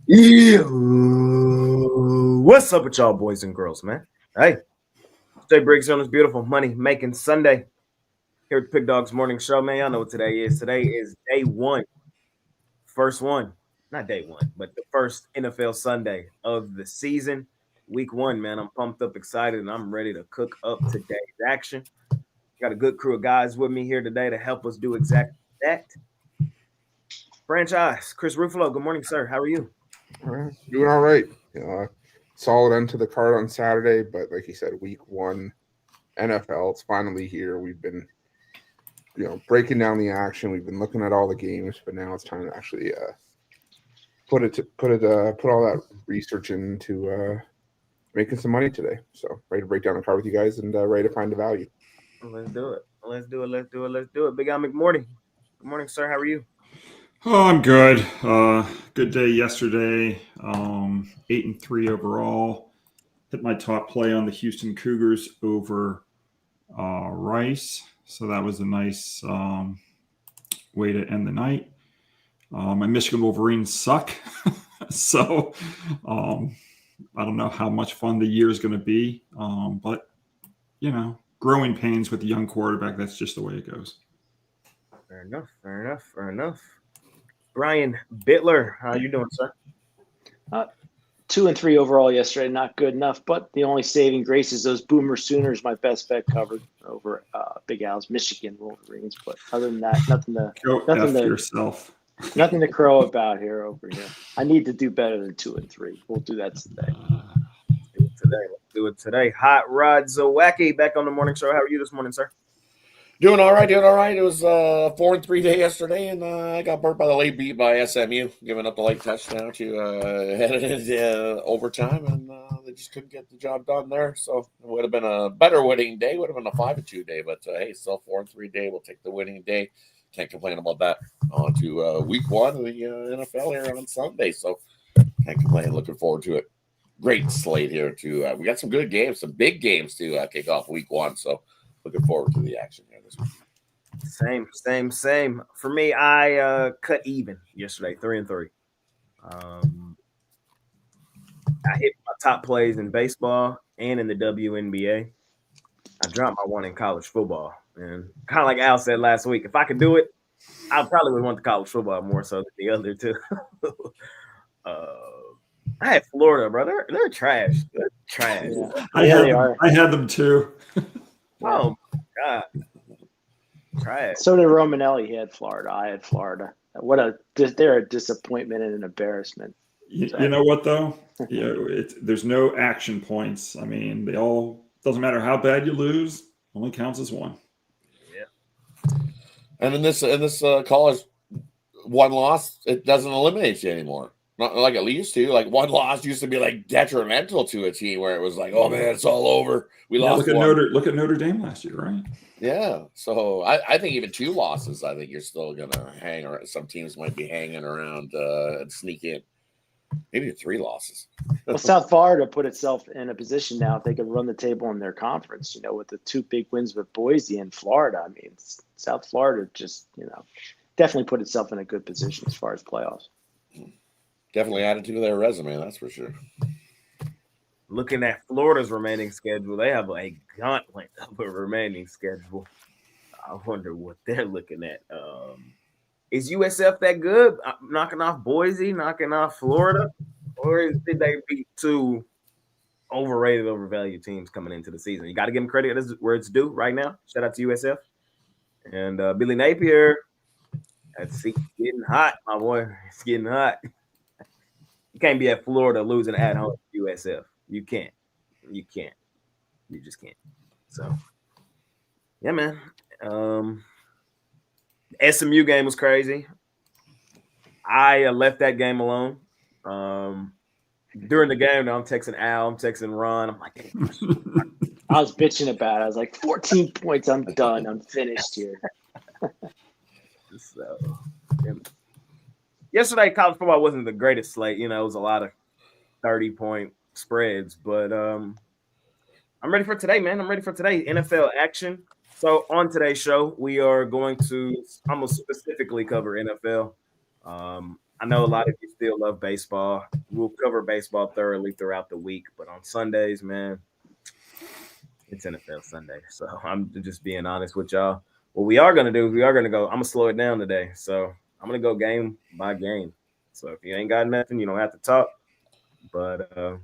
Yeah. What's up with y'all boys and girls, man? Hey, Jay Briggs on this beautiful money-making Sunday here at Pick Dawgz Morning Show, man. Y'all know what today is. Today is day one. First one. Not day one, but the first NFL Sunday of the season. Week one, man. I'm pumped up, excited, and I'm ready to cook up today's action. Got a good crew of guys with me here today to help us do exactly that. Franchise, Chris Ruffalo. Good morning, sir. How are you? Doing all right. Solid end to the card on Saturday, but like you said, week one NFL, it's finally here. We've been, breaking down the action. We've been looking at all the games, but now it's time to actually put all that research into making some money today. So ready to break down the card with you guys and ready to find the value. Let's do it. Let's do it. Big Al McMorty. Good morning, sir. How are you? Oh, I'm good. Good day yesterday. 8-3 overall. Hit my top play on the Houston Cougars over Rice. So that was a nice way to end the night. My Michigan Wolverines suck. So I don't know how much fun the year is going to be. But, growing pains with the young quarterback. That's just the way it goes. Fair enough. Brian Bittler, how you doing, sir? 2-3 overall yesterday, not good enough. But the only saving grace is those Boomer Sooners. My best bet covered over Big Al's Michigan Wolverines. But other than that, nothing to crow about over here. I need to do better than 2-3. We'll do that today. Let's do it today. Hot Rod Zawacki back on the morning show. How are you this morning, sir? Doing all right. It was a 4-3 day yesterday, and I got burnt by the late beat by SMU, giving up a late touchdown to head it into overtime, and they just couldn't get the job done there. So it would have been a better winning day. Would have been a 5-2 day, but hey, still 4-3 day. We'll take the winning day. Can't complain about that. On to week one of the NFL here on Sunday, so can't complain. Looking forward to it. Great slate here too. We got some good games, some big games to kick off week one. So looking forward to the action here this week. Same. For me, I cut even yesterday, 3-3. I hit my top plays in baseball and in the WNBA. I dropped my one in college football, and kind of like Al said last week, if I could do it, I probably would want the college football more so than the other two. I had Florida, bro. They're trash. They're trash. Yeah. I had them too. Oh my God. Trash. So did Romanelli. He had Florida. I had Florida. They're a disappointment and an embarrassment. You know what though? There's no action points. I mean, they all doesn't matter how bad you lose. Only counts as one. Yeah. And in this college, one loss it doesn't eliminate you anymore. Not like it used to. Like one loss used to be like detrimental to a team where it was like, oh man, it's all over. We lost. Look at Notre Dame last year, right? Yeah. So I think even 2 losses, I think you're still gonna hang around. Some teams might be hanging around and sneak in. Maybe 3 losses. Well, South Florida put itself in a position now if they could run the table in their conference, with the 2 big wins with Boise and Florida. I mean, South Florida just, definitely put itself in a good position as far as playoffs. Definitely added to their resume, that's for sure. Looking at Florida's remaining schedule, they have a gauntlet of a remaining schedule. I wonder what they're looking at. Is USF that good? Knocking off Boise, knocking off Florida? Or did they beat 2 overrated, overvalued teams coming into the season? You got to give them credit where it's due right now. Shout out to USF. And Billy Napier, it's getting hot, my boy. It's getting hot. You can't be at Florida losing at home to USF. You can't. You just can't. So, yeah, man. The SMU game was crazy. I left that game alone. During the game, I'm texting Al, I'm texting Ron. I'm like, I was bitching about it. I was like, 14 points. I'm done. I'm finished here. So, yeah. Yesterday, college football wasn't the greatest slate. It was a lot of 30-point spreads. But I'm ready for today, man. I'm ready for today. NFL action. So on today's show, we are going to almost specifically cover NFL. I know a lot of you still love baseball. We'll cover baseball thoroughly throughout the week, but on Sundays, man, it's NFL Sunday. So I'm just being honest with y'all. What we are gonna do is I'm gonna slow it down today. So I'm gonna go game by game. So if you ain't got nothing, you don't have to talk. But I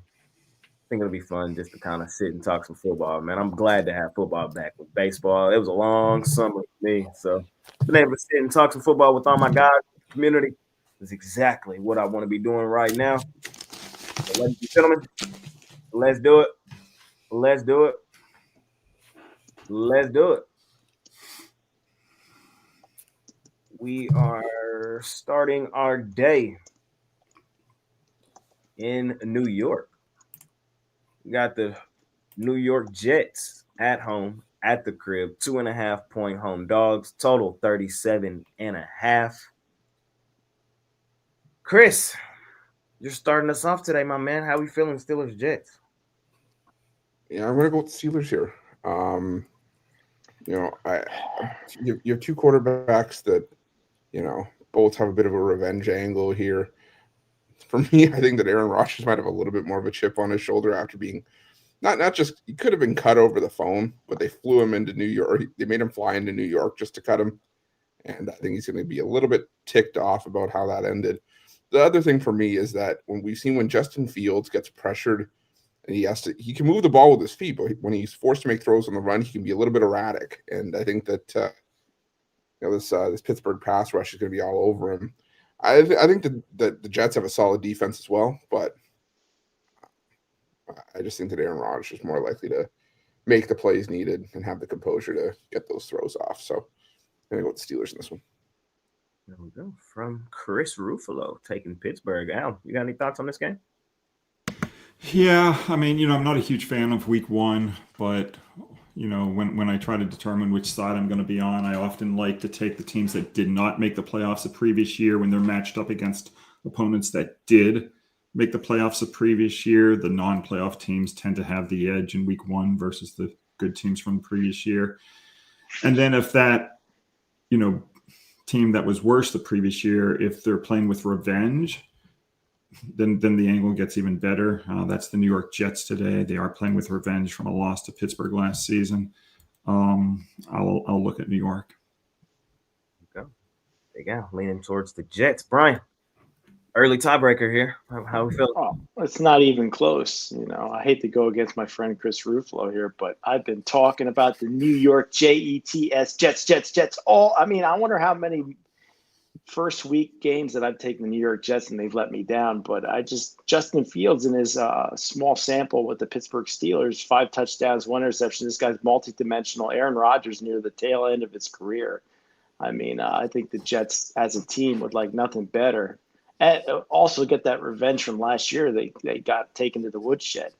think it'll be fun just to kind of sit and talk some football, man. I'm glad to have football back with baseball. It was a long summer for me. So being able to sit and talk some football with all my guys in the community is exactly what I want to be doing right now. So, ladies and gentlemen, let's do it. Let's do it. Let's do it. We are starting our day in New York. We got the New York Jets at home, at the crib, 2.5-point home dogs, total 37.5. Chris, you're starting us off today, my man. How we feeling, Steelers Jets? Yeah, I'm gonna go with Steelers here. You have two quarterbacks that, both have a bit of a revenge angle here. For me, I think that Aaron Rodgers might have a little bit more of a chip on his shoulder after being not just, he could have been cut over the phone, but they flew him into New York. They made him fly into New York just to cut him. And I think he's going to be a little bit ticked off about how that ended. The other thing for me is that when Justin Fields gets pressured and he can move the ball with his feet, but when he's forced to make throws on the run, he can be a little bit erratic. And I think that, this Pittsburgh pass rush is going to be all over him. I think that the Jets have a solid defense as well, but I just think that Aaron Rodgers is more likely to make the plays needed and have the composure to get those throws off. So I'm going to go with the Steelers in this one. There we go. From Chris Ruffalo, taking Pittsburgh. Al, you got any thoughts on this game? Yeah, I mean, I'm not a huge fan of week one, but when I try to determine which side I'm going to be on, I often like to take the teams that did not make the playoffs the previous year when they're matched up against opponents that did make the playoffs the previous year. The non-playoff teams tend to have the edge in week one versus the good teams from the previous year. And then if that, team that was worse the previous year, if they're playing with revenge, then the angle gets even better. That's the New York Jets today. They are playing with revenge from a loss to Pittsburgh last season. I'll look at New York. There you go. Leaning towards the Jets. Brian, early tiebreaker here. How we feeling? Oh, it's not even close. I hate to go against my friend Chris Ruffalo here, but I've been talking about the New York Jets, Jets. I wonder how many first week games that I've taken the New York Jets and they've let me down. But Justin Fields in his small sample with the Pittsburgh Steelers, 5 touchdowns, 1 interception. This guy's multidimensional. Aaron Rodgers near the tail end of his career. I think the Jets as a team would like nothing better. And also get that revenge from last year. They got taken to the woodshed.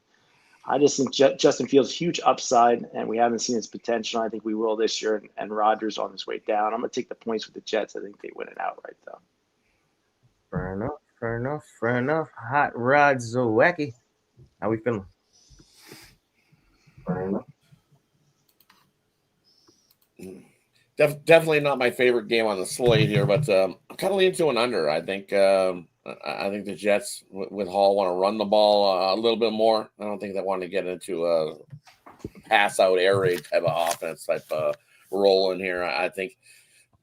I just think Justin Fields huge upside, and we haven't seen his potential. I think we will this year, and Rodgers on his way down. I'm going to take the points with the Jets. I think they win it outright, though. Fair enough. Hot Rod Zowacki. How we feeling? Fair enough. Definitely not my favorite game on the slate here, but I'm kind of leaning to an under. I think the Jets with Hall want to run the ball a little bit more. I don't think they want to get into a pass out air raid type of offense type role in here. I think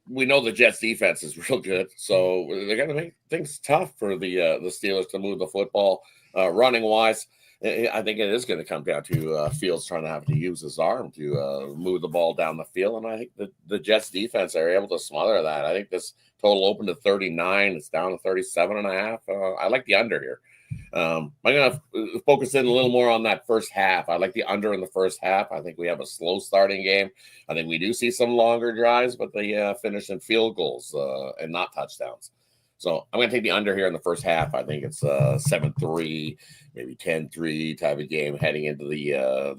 we know the Jets defense is real good, so they're going to make things tough for the Steelers to move the football running wise. I think it is going to come down to Fields trying to have to use his arm to move the ball down the field. And I think the Jets defense are able to smother that. I think this total opened to 39. It's down to 37.5. I like the under here. I'm going to focus in a little more on that first half. I like the under in the first half. I think we have a slow starting game. I think we do see some longer drives, but they finish in field goals and not touchdowns. So I'm going to take the under here in the first half. I think it's 7-3, maybe 10-3 type of game heading into the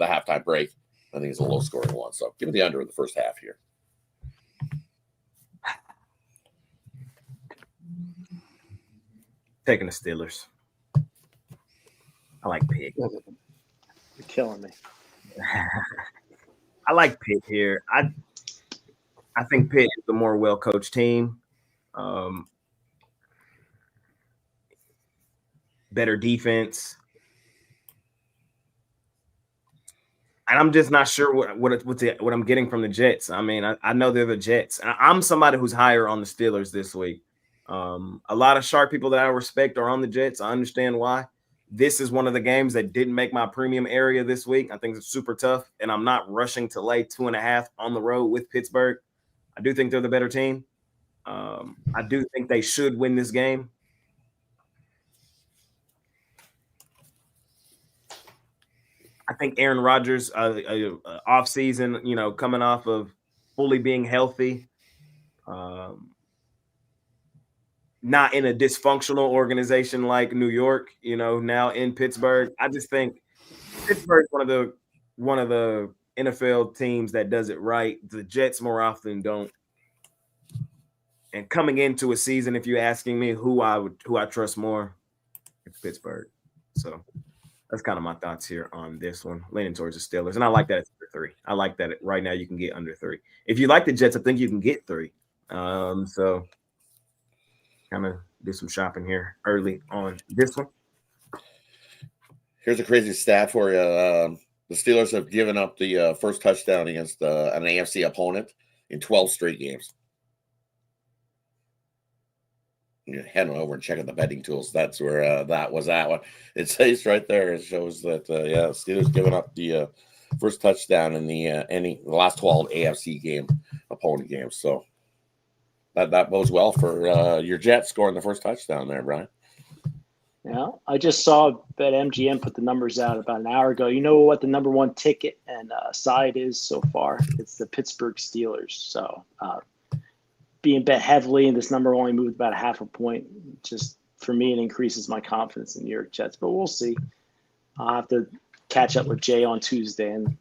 halftime break. I think it's a low-scoring one. So give me the under in the first half here. Taking the Steelers. I like Pitt. You're killing me. I like Pitt here. I think Pitt is the more well-coached team. better defense. And I'm just not sure what I'm getting from the Jets. I mean, I know they're the Jets. I'm somebody who's higher on the Steelers this week. A lot of sharp people that I respect are on the Jets. I understand why. This is one of the games that didn't make my premium area this week. I think it's super tough, and I'm not rushing to lay 2.5 on the road with Pittsburgh. I do think they're the better team. I do think they should win this game. I think Aaron Rodgers, off season, coming off of fully being healthy, not in a dysfunctional organization like New York, now in Pittsburgh. I just think Pittsburgh's one of the NFL teams that does it right. The Jets more often don't. And coming into a season, if you're asking me who I trust more, it's Pittsburgh. So that's kind of my thoughts here on this one, leaning towards the Steelers. And I like that it's under 3. I like that right now you can get under 3. If you like the Jets, I think you can get 3. So kind of do some shopping here early on this one. Here's a crazy stat for you. The Steelers have given up the first touchdown against an AFC opponent in 12 straight games. You're heading over and checking the betting tools. That's where that was at. One. It says right there. It shows that Steelers giving up the first touchdown in the last 12 AFC opponent games. So that bodes well for your Jets scoring the first touchdown there, Brian. Yeah, I just saw BetMGM put the numbers out about an hour ago. You know what the number one ticket and side is so far? It's the Pittsburgh Steelers. So being bet heavily, and this number only moved about 0.5 point. Just for me, it increases my confidence in New York Jets. But we'll see. I'll have to catch up with Jay on Tuesday, and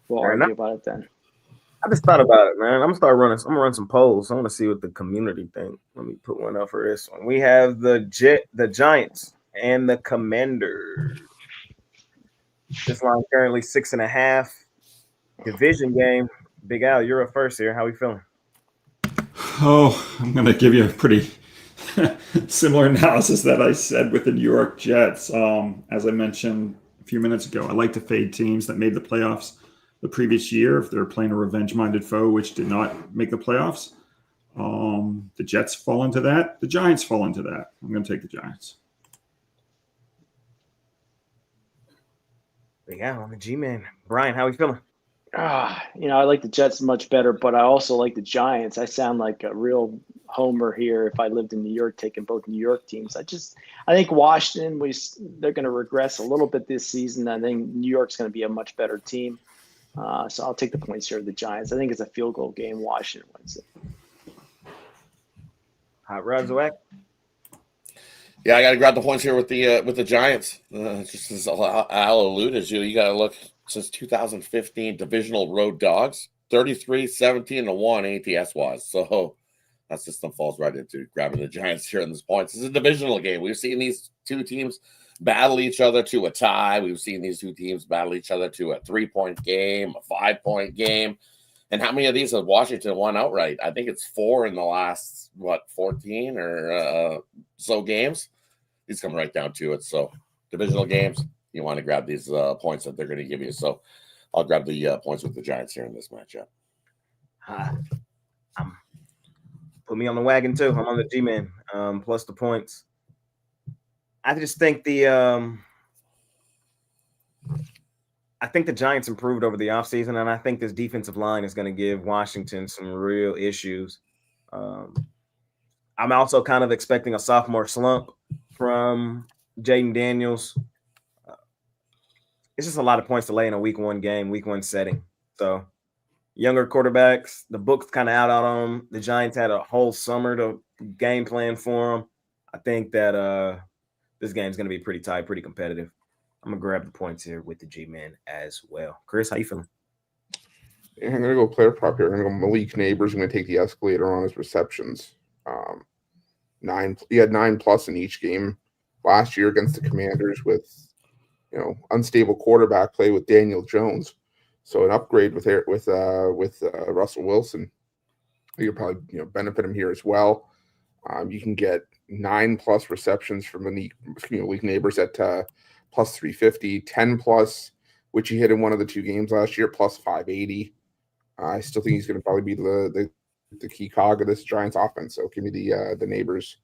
we'll argue about it then. I just thought about it, man. I'm gonna run some polls. I want to see what the community think. Let me put one up for this one. We have the Giants and the Commanders. This line currently 6.5. Division game. Big Al, you're up first here. How are we feeling? Oh, I'm gonna give you a pretty similar analysis that I said with the New York Jets. As I mentioned a few minutes ago, I like to fade teams that made the playoffs the previous year if they're playing a revenge-minded foe, which did not make the playoffs. The Jets fall into that. The Giants fall into that. I'm going to take the Giants. Yeah, I'm the G-Man. Brian, how are we feeling? I like the Jets much better, but I also like the Giants. I sound like a real homer here if I lived in New York, taking both New York teams. I think Washington, they're going to regress a little bit this season. I think New York's going to be a much better team. So I'll take the points here of the Giants. I think it's a field goal game. Washington wins it. Hot Rod Zwak. Yeah, I got to grab the points here with the Giants. Just as Al alluded to, you got to look since 2015 divisional road dogs, 33-17-1 ATS was. So that system falls right into grabbing the Giants here in this points. It's a divisional game. We've seen these two teams battle each other to a tie. We've seen these two teams battle each other to a 3-point game, a 5-point game. And how many of these has Washington won outright? I think it's 4 in the last, 14 or so games. These come right down to it. So divisional games, you want to grab these points that they're going to give you. So I'll grab the points with the Giants here in this matchup. Put me on the wagon too. I'm on the G-Man plus the points. I just think the Giants improved over the offseason, and I think this defensive line is going to give Washington some real issues. I'm also kind of expecting a sophomore slump from Jaden Daniels. It's just a lot of points to lay in a week one setting. So younger quarterbacks, the book's kind of out on them. The Giants had a whole summer to game plan for them. I think that this game's going to be pretty tight, pretty competitive. I'm going to grab the points here with the G-Man as well. Chris, how you feeling? Yeah, I'm going to go player prop here. I'm going to go Malik Neighbors. I'm going to take the escalator on his receptions. He had 9+ in each game last year against the Commanders with, unstable quarterback play with Daniel Jones. So an upgrade with Russell Wilson. You'll probably benefit him here as well. You can get 9+ receptions from the league neighbors at plus 350, 10+, which he hit in one of the 2 games last year, plus 580. I still think he's going to probably be the key cog of this Giants offense. So give me the neighbors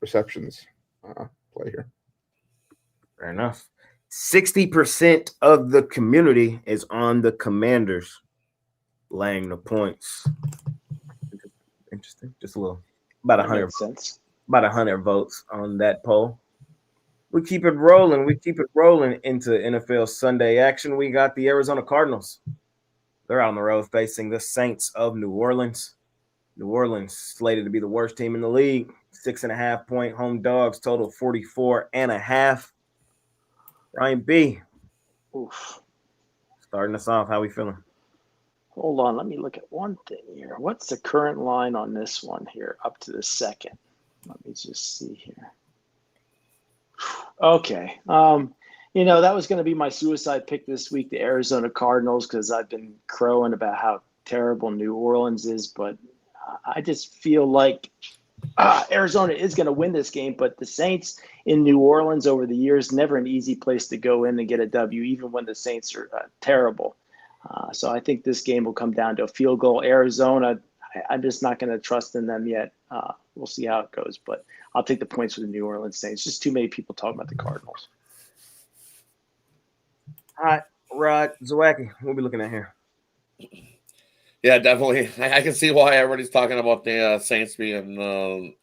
receptions play here. Fair enough. 60% of the community is on the Commanders, laying the points. Interesting. Just a little, about 100 cents. About 100 votes on that poll. We keep it rolling. We keep it rolling into NFL Sunday action. We got the Arizona Cardinals. They're on the road facing the Saints of New Orleans. New Orleans slated to be the worst team in the league. 6.5-point home dogs, total 44.5. Ryan B. Oof. Starting us off. How we feeling? Hold on. Let me look at one thing here. What's the current line on this one here up to the second? Let me just see here. Okay. That was going to be my suicide pick this week, the Arizona Cardinals, because I've been crowing about how terrible New Orleans is, but I just feel like Arizona is going to win this game, but the Saints in New Orleans over the years, never an easy place to go in and get a W, even when the Saints are terrible. So I think this game will come down to a field goal. Arizona, I'm just not going to trust in them yet. We'll see how it goes, but I'll take the points for the New Orleans Saints. Just too many people talking about the Cardinals. All right, Rod Zawacki, what are we looking at here? Yeah, definitely. I can see why everybody's talking about the Saints being the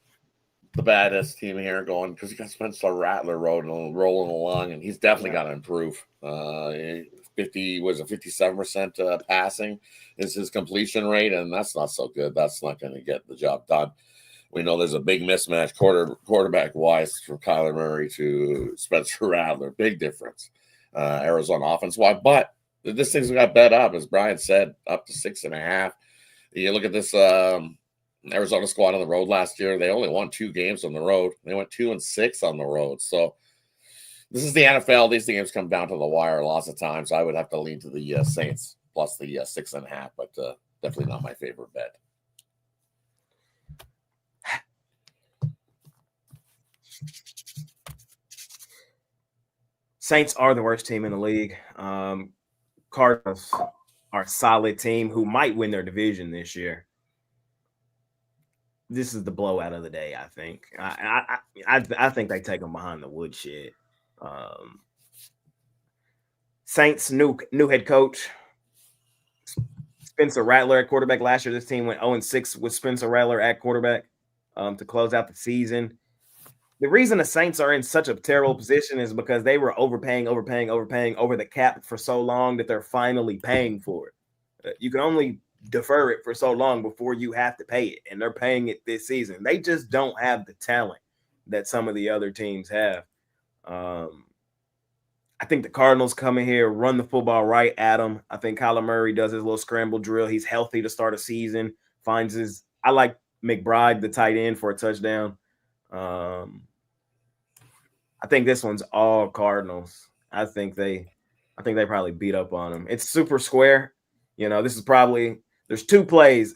baddest team here going, because you got Spencer Rattler rolling along, and he's definitely got to improve. 57% passing is his completion rate, and that's not so good. That's not going to get the job done. We know there's a big mismatch quarterback-wise from Kyler Murray to Spencer Rattler. Big difference. Arizona offense-wise, but this thing's got bet up, as Brian said, up to 6.5. You look at this Arizona squad on the road last year. They only won 2 games on the road. They went 2-6 on the road. So this is the NFL. These games come down to the wire lots of times. I would have to lean to the Saints plus the 6.5, but definitely not my favorite bet. Saints are the worst team in the league. Cardinals are a solid team who might win their division this year. This is the blowout of the day, I think. I think they take them behind the woodshed. Saints new head coach, Spencer Rattler at quarterback. Last year, this team went 0-6 with Spencer Rattler at quarterback to close out the season. The reason the Saints are in such a terrible position is because they were overpaying over the cap for so long that they're finally paying for it. You can only defer it for so long before you have to pay it, and they're paying it this season. They just don't have the talent that some of the other teams have. I think the Cardinals come in here, run the football right at them. I think Kyler Murray does his little scramble drill. He's healthy to start a season. I like McBride, the tight end, for a touchdown. I think this one's all Cardinals. I think they probably beat up on them. It's super square. This is probably, there's 2 plays.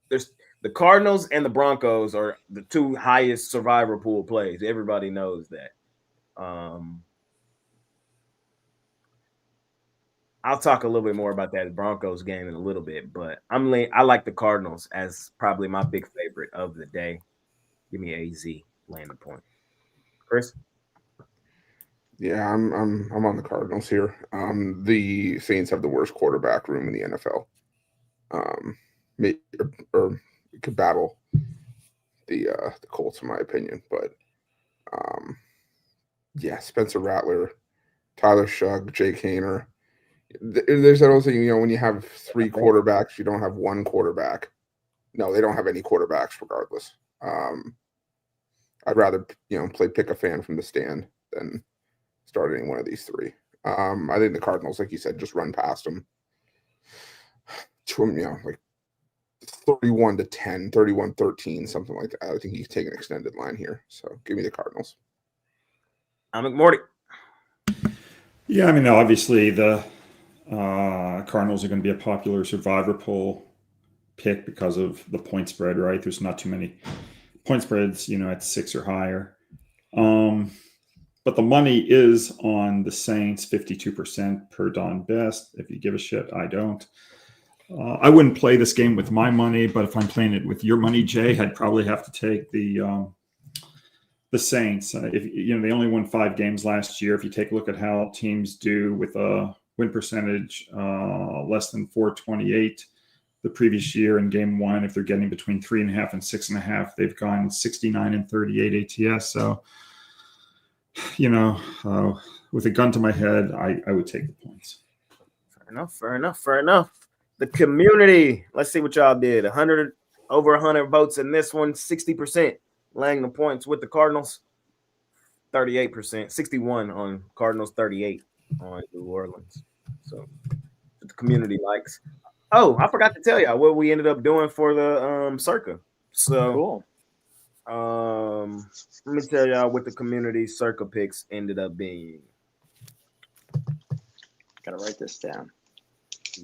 There's the Cardinals and the Broncos are the 2 highest survivor pool plays. Everybody knows that. I'll talk a little bit more about that Broncos game in a little bit, but I like the Cardinals as probably my big favorite of the day. Give me AZ laying the point. Chris? Yeah, I'm on the Cardinals here. The Saints have the worst quarterback room in the NFL. Or could battle the Colts in my opinion, but Spencer Rattler, Tyler Shugg, Jake Haener. There's that old thing, when you have 3 quarterbacks, you don't have one quarterback. No, they don't have any quarterbacks regardless. I'd rather play pick a fan from the stand than start any one of these 3. I think the Cardinals, like you said, just run past them. To them, like 31-10, 31-13, something like that. I think you can take an extended line here. So give me the Cardinals. I'm McMorty. Yeah, I mean, obviously the Cardinals are going to be a popular survivor pool pick because of the point spread, right? There's not too many point spreads, at 6 or higher. But the money is on the Saints, 52% per Don Best. If you give a shit, I don't. I wouldn't play this game with my money, but if I'm playing it with your money, Jay, I'd probably have to take the Saints. If they only won 5 games last year. If you take a look at how teams do with a win percentage less than 428 the previous year in game 1, if they're getting between 3.5 and 6.5, they've gone 69 and 38 ATS. So, with a gun to my head, I would take the points. Fair enough. The community. Let's see what y'all did. Over 100 votes in this one. 60% laying the points with the Cardinals. 38%. 61 on Cardinals. 38 on New Orleans. So the community likes. Oh, I forgot to tell y'all what we ended up doing for the Circa. So Cool. Let me tell y'all what the community Circa picks ended up being. Gotta write this down.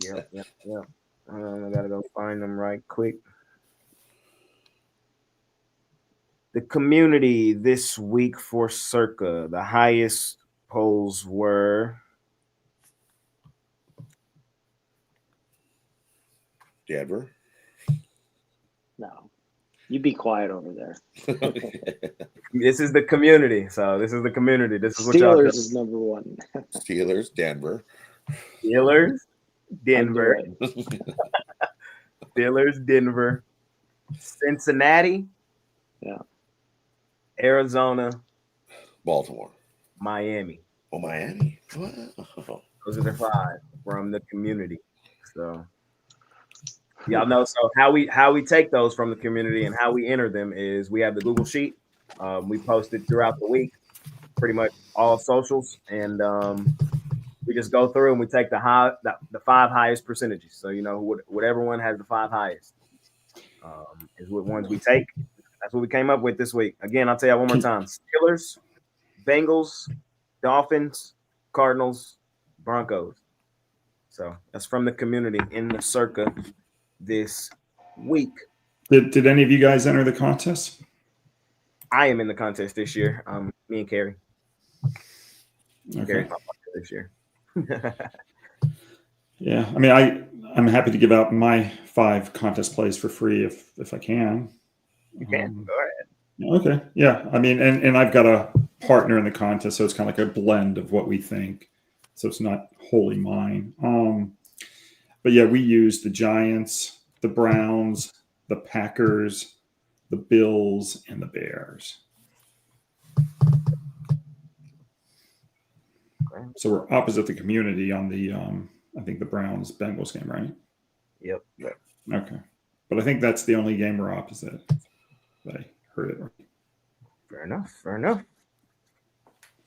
Yep. I gotta go find them right quick. The community this week for Circa, the highest polls were Denver. No, you be quiet over there. This is the community. So this is the community. This is what y'all Steelers is number 1. Steelers, Denver. Steelers, Denver. Under Steelers, Denver, Cincinnati, Yeah. Arizona, Baltimore. Miami. Oh, Miami. Wow. Those are the 5 from the community. So y'all know. So how we take those from the community and how we enter them is we have the Google Sheet. We post it throughout the week, pretty much all socials, and we just go through and we take the 5 highest percentages. So whatever one has the 5 highest is what ones we take. That's what we came up with this week. Again, I'll tell you one more time: Steelers, Bengals, Dolphins, Cardinals, Broncos. So that's from the community in the Circa this week. Did any of you guys enter the contest? I am in the contest this year. Me and Carrie. Okay. Carrie's my partner this year. Yeah, I mean, I'm happy to give out my 5 contest plays for free if I can. You can. Go ahead. Okay. Yeah. I mean, and I've got a partner in the contest, so it's kind of like a blend of what we think. So it's not wholly mine. But yeah, we use the Giants, the Browns, the Packers, the Bills, and the Bears. Okay. So we're opposite the community on the I think the Browns Bengals game, right? Yep. Okay. But I think that's the only game we're opposite. I heard it right. Fair enough.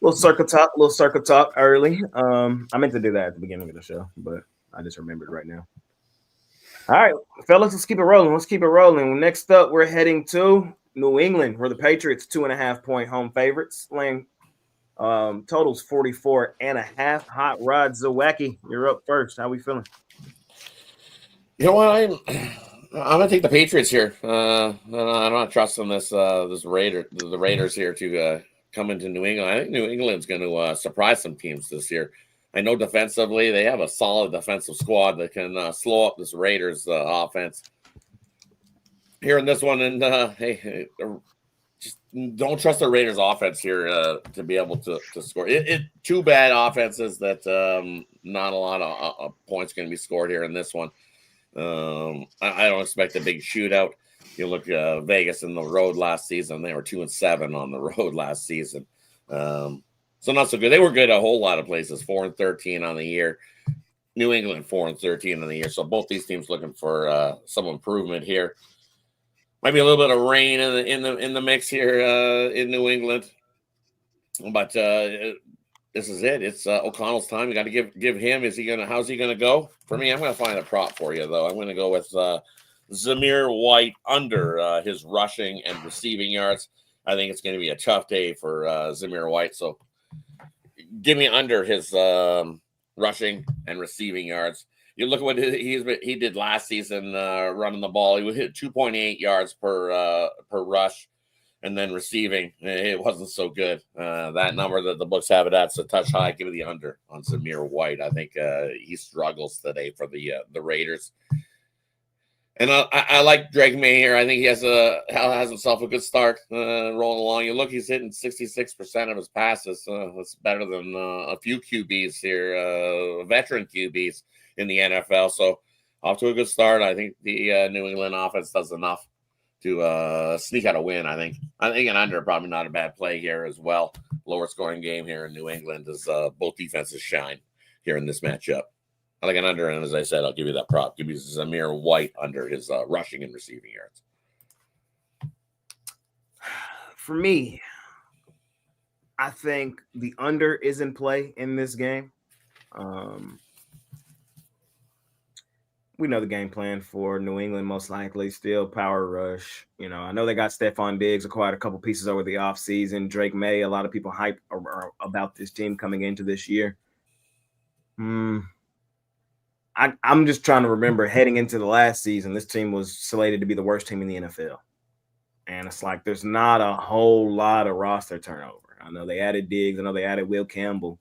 Little circle talk early. I meant to do that at the beginning of the show, but I just remembered right now. All right, fellas, let's keep it rolling. Next up, we're heading to New England, where the Patriots 2.5-point home favorites, laying totals 44.5. Hot Rod Zawacki, you're up first. How we feeling? You know what? I'm gonna take the Patriots here. I'm not trusting the Raiders here to come into New England. I think New England's going to surprise some teams this year. I know defensively they have a solid defensive squad that can slow up this Raiders offense. Here in this one, and just don't trust the Raiders offense here to be able to score. Two bad offenses that not a lot of points going to be scored here in this one. I don't expect a big shootout. You look Vegas in the road last season; they were 2-7 on the road last season, so not so good. They were good a whole lot of places, 4-13 on the year. New England 4-13 on the year. So both these teams looking for some improvement here. Might be a little bit of rain in the mix here in New England, but this is it. It's O'Connell's time. You got to give him. How's he gonna go? For me, I'm gonna find a prop for you though. I'm gonna go with Zamir White under his rushing and receiving yards. I think it's gonna be a tough day for Zamir White. So give me under his rushing and receiving yards. You look at what he did last season running the ball. He would hit 2.8 yards per rush And then receiving, it wasn't so good. That number that the books have it at's a touch high. Give me the under on Zamir White. I think he struggles today for the Raiders. And I like Drake May here. I think he has himself a good start rolling along. You look, he's hitting 66% of his passes. That's better than a few QBs here, veteran QBs in the NFL. So off to a good start. I think the New England offense does enough to sneak out a win. I think an under probably not a bad play here as well. Lower scoring game here in New England as both defenses shine here in this matchup. I like an under, and as I said, I'll give you that prop. Give me Zamir White under his rushing and receiving yards. For me, I think the under is in play in this game. We know the game plan for New England, most likely still power rush. I know they got Stephon Diggs, acquired a couple pieces over the offseason. Drake May, a lot of people hype about this team coming into this year. I'm just trying to remember heading into the last season, this team was slated to be the worst team in the NFL. And it's like there's not a whole lot of roster turnover. I know they added Diggs. I know they added Will Campbell.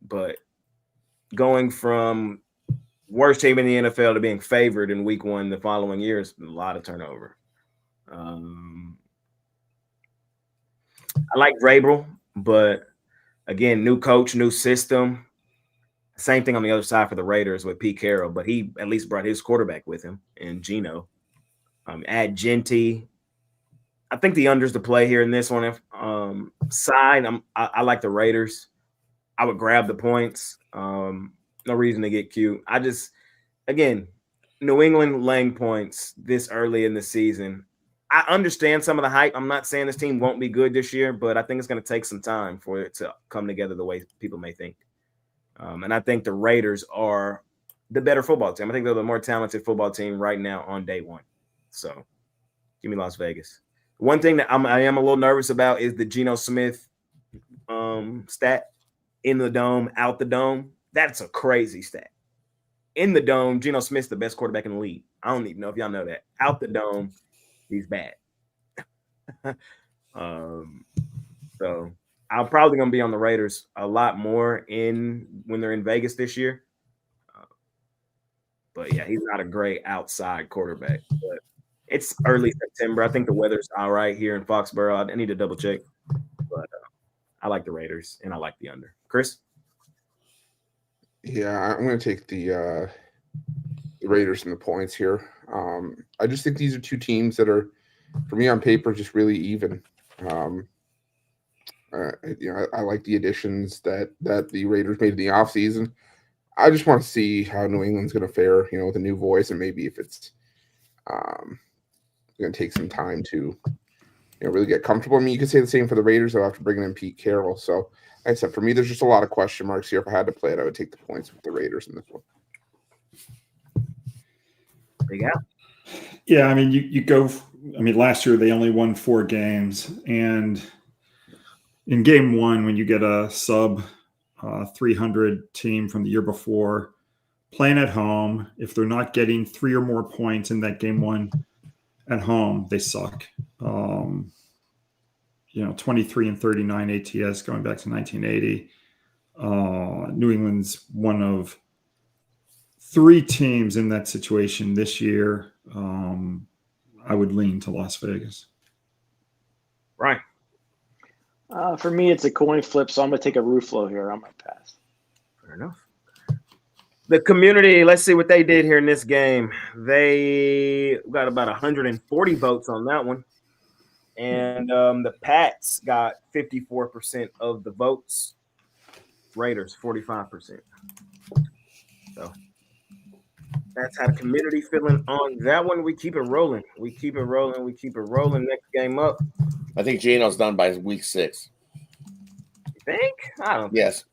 But going from worst team in the NFL to being favored in week one the following year is a lot of turnover. I like Vrabel, but again, new coach, new system. Same thing on the other side for the Raiders with Pete Carroll, but he at least brought his quarterback with him and Geno. Add Genty. I think the under's the play here in this one. I like the Raiders. I would grab the points. No reason to get cute. Again, New England laying points this early in the season. I understand some of the hype. I'm not saying this team won't be good this year, but I think it's going to take some time for it to come together the way people may think. And I think the Raiders are the better football team. I think they're the more talented football team right now on day one. So give me Las Vegas. One thing that I am a little nervous about is the Geno Smith stat in the dome, out the dome. That's a crazy stat. In the dome, Geno Smith's the best quarterback in the league. I don't even know if y'all know that. Out the dome, he's bad. So I'm probably going to be on the Raiders a lot more when they're in Vegas this year. But yeah, he's not a great outside quarterback. But it's early September. I think the weather's all right here in Foxborough. I need to double check. But I like the Raiders, and I like the under. Chris? Yeah, I'm going to take the Raiders and the points here. I just think these are two teams that are, for me on paper, just really even. I like the additions that the Raiders made in the offseason. I just want to see how New England's going to fare, with a new voice, and maybe if it's going to take some time to, really get comfortable. I mean, you could say the same for the Raiders. They'll have to bring in Pete Carroll. So, like I said, for me, there's just a lot of question marks here. If I had to play it, I would take the points with the Raiders in this one. Big Al? Yeah, I mean, you go. Last year they only won 4 games, and in game one, when you get a sub 300 team from the year before playing at home, if they're not getting 3 or more points in that game one at home, they suck. 23-39 ATS going back to 1980. New England's one of 3 teams in that situation this year. I would lean to Las Vegas. Right. For me, it's a coin flip, so I'm going to take a Ruffalo here on my pass. Fair enough. The community, let's see what they did here in this game. They got about 140 votes on that one. And the Pats got 54% of the votes. Raiders, 45%. So that's how the community feeling on that one. We keep it rolling. Next game up. I think Geno's done by week 6. You think? I don't think. Yes.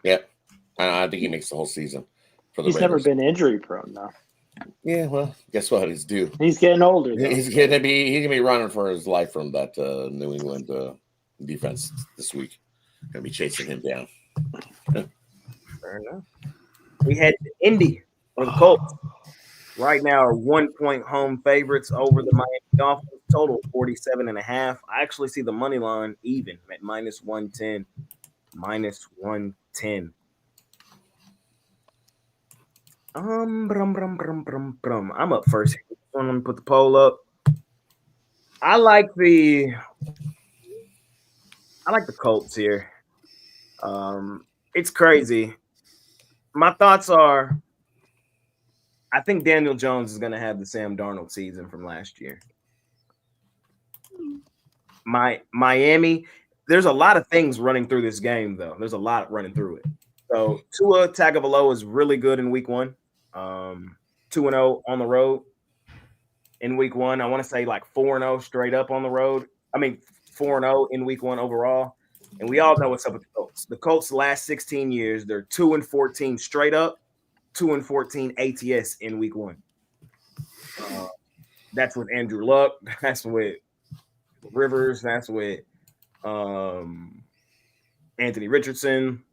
Yep. I think he makes the whole season for the He's Raiders. never been injury prone, though. Yeah, well, guess what? He's due. He's getting older, though. He's gonna be running for his life from that New England defense this week. Gonna be chasing him down. Fair enough. We had Indy or the Colts. Right now are 1-point home favorites over the Miami Dolphins. total 47.5. I actually see the money line even at minus 110. Minus 110. I'm up first. I'm gonna put the poll up. I like the Colts here. It's crazy. My thoughts are, I think Daniel Jones is going to have the Sam Darnold season from last year. Miami, there's a lot of things running through this game, though. There's a lot running through it. So Tua Tagovailoa is really good in week 1. 2-0 on the road in week 1. I want to say like 4-0 straight up on the road. 4-0 in week 1 overall. And we all know what's up with the Colts. The Colts' last 16 years, they're 2-14 straight up, 2-14 ATS in week 1. That's with Andrew Luck. That's with Rivers. That's with Anthony Richardson.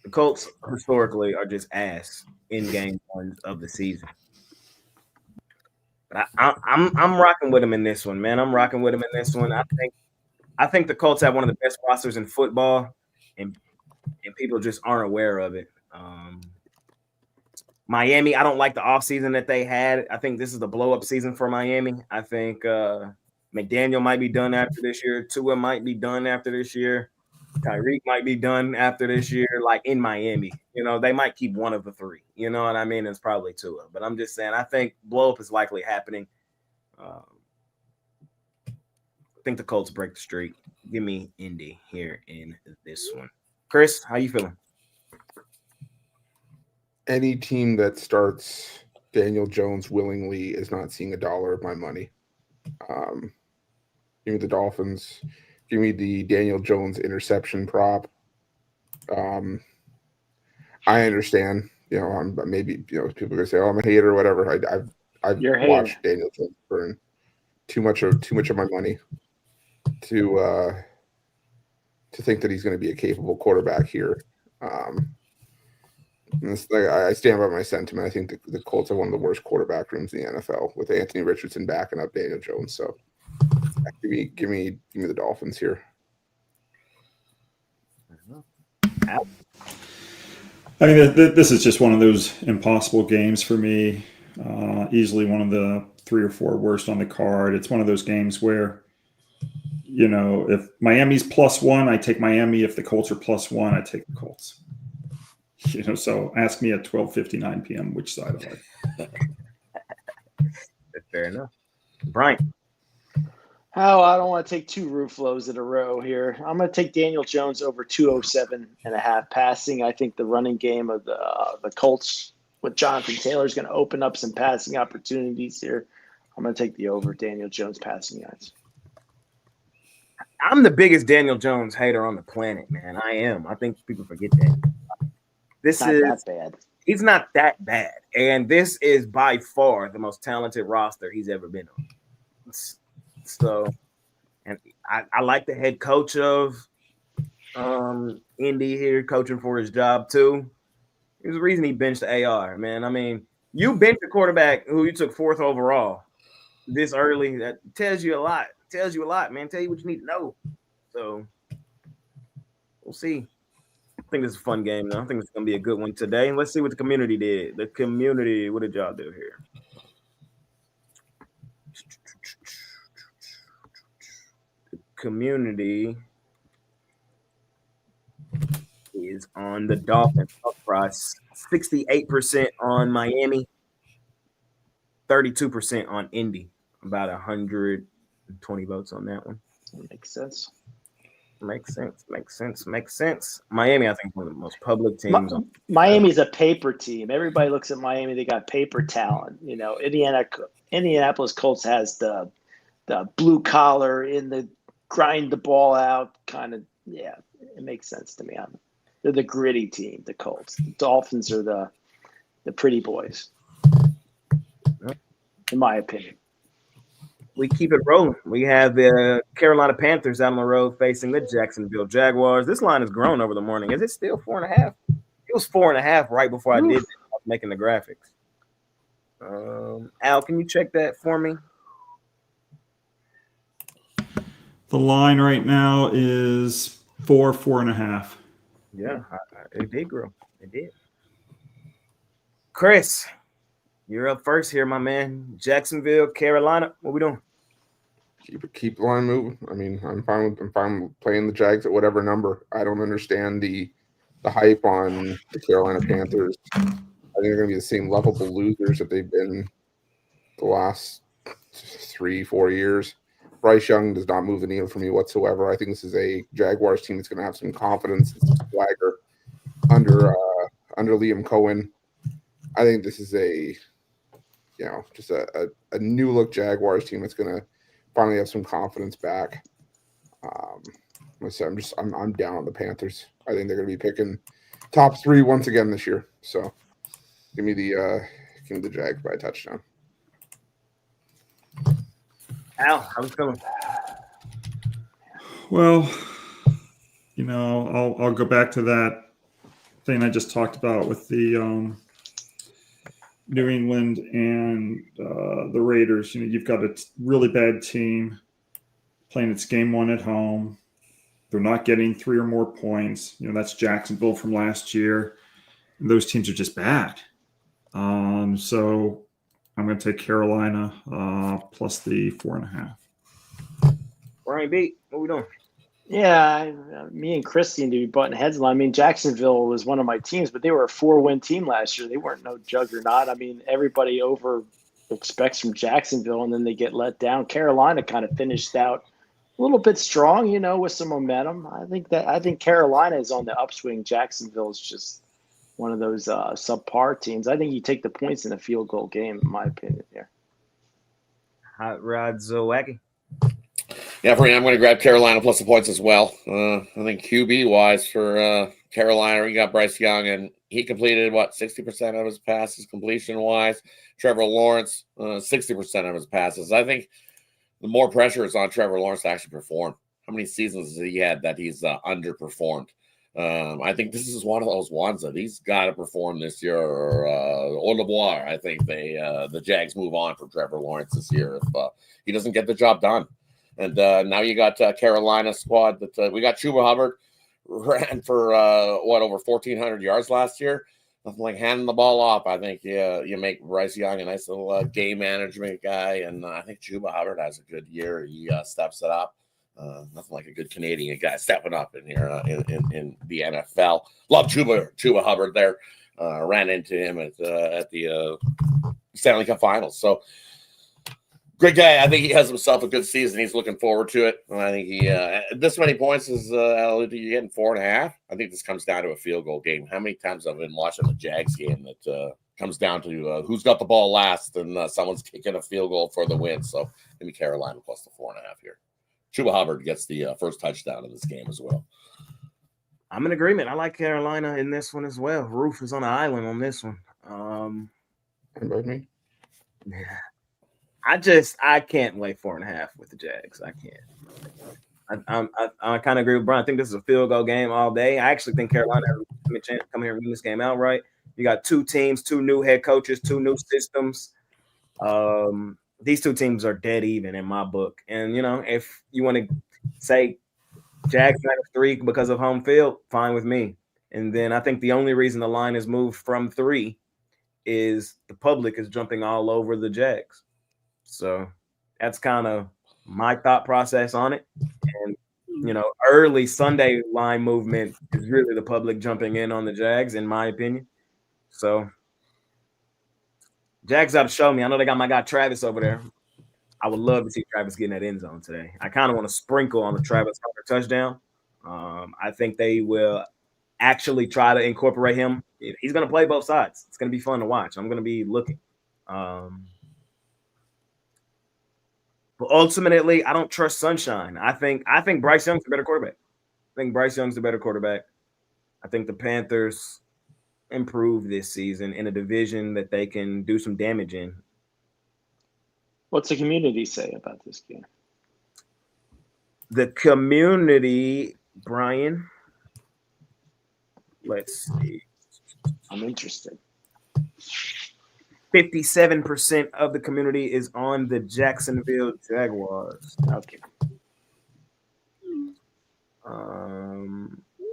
The Colts historically are just ass in game 1 of the season. But I'm rocking with him in this one, man. I'm rocking with him in this one. I think the Colts have one of the best rosters in football, and people just aren't aware of it. Miami, I don't like the offseason that they had. I think this is the blow-up season for Miami. I think McDaniel might be done after this year. Tua might be done after this year. Tyreek might be done after this year, like in Miami. They might keep one of the 3. You know what I mean? It's probably Tua. But I'm just saying, I think blow-up is likely happening. I think the Colts break the streak. Give me Indy here in this one. Chris, how you feeling? Any team that starts Daniel Jones willingly is not seeing $1 of my money. Give me the Dolphins. Give me the Daniel Jones interception prop. I understand. Maybe people are gonna say, "Oh, I'm a hater" or whatever. I've watched Daniel Jones burn too much of my money to think that he's going to be a capable quarterback here. I stand by my sentiment. I think the Colts have one of the worst quarterback rooms in the NFL with Anthony Richardson backing up Daniel Jones. So give me the Dolphins here. This is just one of those impossible games for me. Easily one of the 3 or 4 worst on the card. It's one of those games where, if Miami's +1, I take Miami. If the Colts are +1, I take the Colts. So ask me at 12:59 p.m. which side I like. Fair enough. Brian. I don't want to take 2 Ruflos in a row here. I'm going to take Daniel Jones over 207.5 passing. I think the running game of the Colts with Jonathan Taylor is going to open up some passing opportunities here. I'm going to take the over Daniel Jones passing yards. I'm the biggest Daniel Jones hater on the planet, man. I am. I think people forget that. This is not that bad. He's not that bad. And this is by far the most talented roster he's ever been on. So, and I like the head coach of Indy here coaching for his job too. There's a reason he benched the AR, man. You benched a quarterback who you took 4th overall this early. That tells you a lot. Tells you a lot, man. Tell you what you need to know. So we'll see. I think this is a fun game, though. I think it's going to be a good one today. Let's see what the community did. The community, what did y'all do here? The community is on the Dolphins price. 68% on Miami, 32% on Indy. About 120 votes on that one. That makes sense. Makes sense. Miami, I think, one of the most public teams. Miami's a paper team. Everybody looks at Miami. They got paper talent. Indianapolis Colts has the blue collar in the grind the ball out kind of. Yeah, it makes sense to me. They're the gritty team, the Colts. The Dolphins are the pretty boys, in my opinion. We keep it rolling. We have the Carolina Panthers out on the road facing the Jacksonville Jaguars. This line has grown over the morning. Is it still 4.5? It was 4.5 right before I did it. I was making the graphics. Al, can you check that for me? The line right now is 4.5. Yeah, it did grow. It did. Chris, you're up first here, my man. Jacksonville, Carolina. What we doing? Keep the line moving. I mean, I'm fine with playing the Jags at whatever number. I don't understand the hype on the Carolina Panthers. I think they're going to be the same lovable losers that they've been the last 3-4 years. Bryce Young does not move the needle for me whatsoever. I think this is a Jaguars team that's going to have some confidence and some swagger under Liam Cohen. I think this is just a new look Jaguars team that's going to finally have some confidence back. I'm down on the Panthers. I think they're going to be picking top 3 once again this year. So give me the Jags by a touchdown. Al, how we feeling? Well, I'll go back to that thing I just talked about with the New England and the Raiders. You've got a really bad team playing its game 1 at home. They're not getting 3 or more points. That's Jacksonville from last year. And those teams are just bad. So I'm going to take Carolina plus the 4.5. Brian B, what we doing? Yeah, me and Chris seem to be butting heads. I mean, Jacksonville was one of my teams, but they were a 4-win team last year. They weren't no juggernaut. I mean, everybody over expects from Jacksonville, and then they get let down. Carolina kind of finished out a little bit strong, with some momentum. I think Carolina is on the upswing. Jacksonville is just one of those subpar teams. I think you take the points in a field goal game, in my opinion here. Hot Rod Zowacki. Yeah, for me, I'm going to grab Carolina plus the points as well. I think QB-wise for Carolina, you got Bryce Young, and he completed, 60% of his passes completion-wise. Trevor Lawrence, 60% of his passes. I think the more pressure is on Trevor Lawrence to actually perform. How many seasons has he had that he's underperformed? I think this is one of those ones that he's got to perform this year, or au revoir. I think the Jags move on from Trevor Lawrence this year if he doesn't get the job done. And now you got Carolina squad that we got. Chuba Hubbard ran for over 1,400 yards last year. Nothing like handing the ball off. I think you make Bryce Young a nice little game management guy, and I think Chuba Hubbard has a good year. He steps it up. Nothing like a good Canadian guy stepping up in here in the NFL. Love Chuba Hubbard there. Ran into him at the Stanley Cup Finals. So great guy. I think he has himself a good season. He's looking forward to it. And I think he this many points is you're getting 4.5. I think this comes down to a field goal game. How many times I've been watching the Jags game that comes down to who's got the ball last and someone's kicking a field goal for the win. So maybe Carolina plus the 4.5 here. Chuba Hubbard gets the first touchdown in this game as well. I'm in agreement. I like Carolina in this one as well. Roof is on an island on this one. About me? Yeah. I can't lay 4.5 with the Jags. I can't. I kind of agree with Brian. I think this is a field goal game all day. I actually think Carolina has a chance to come here and win this game outright. You got 2 teams, 2 new head coaches, 2 new systems. These 2 teams are dead even in my book. And, if you want to say Jags -3 because of home field, fine with me. And then I think the only reason the line is moved from 3 is the public is jumping all over the Jags. So that's kind of my thought process on it. And, early Sunday line movement is really the public jumping in on the Jags, in my opinion. So Jags got to show me. I know they got my guy Travis over there. I would love to see Travis get in that end zone today. I kind of want to sprinkle on the Travis Hunter touchdown. I think they will actually try to incorporate him. He's going to play both sides. It's going to be fun to watch. I'm going to be looking. But ultimately, I don't trust Sunshine. I think Bryce Young's a better quarterback. I think the Panthers improve this season in a division that they can do some damage in. What's the community say about this game? The community, Brian, let's see. I'm interested. 57% of the community is on the Jacksonville Jaguars. Okay.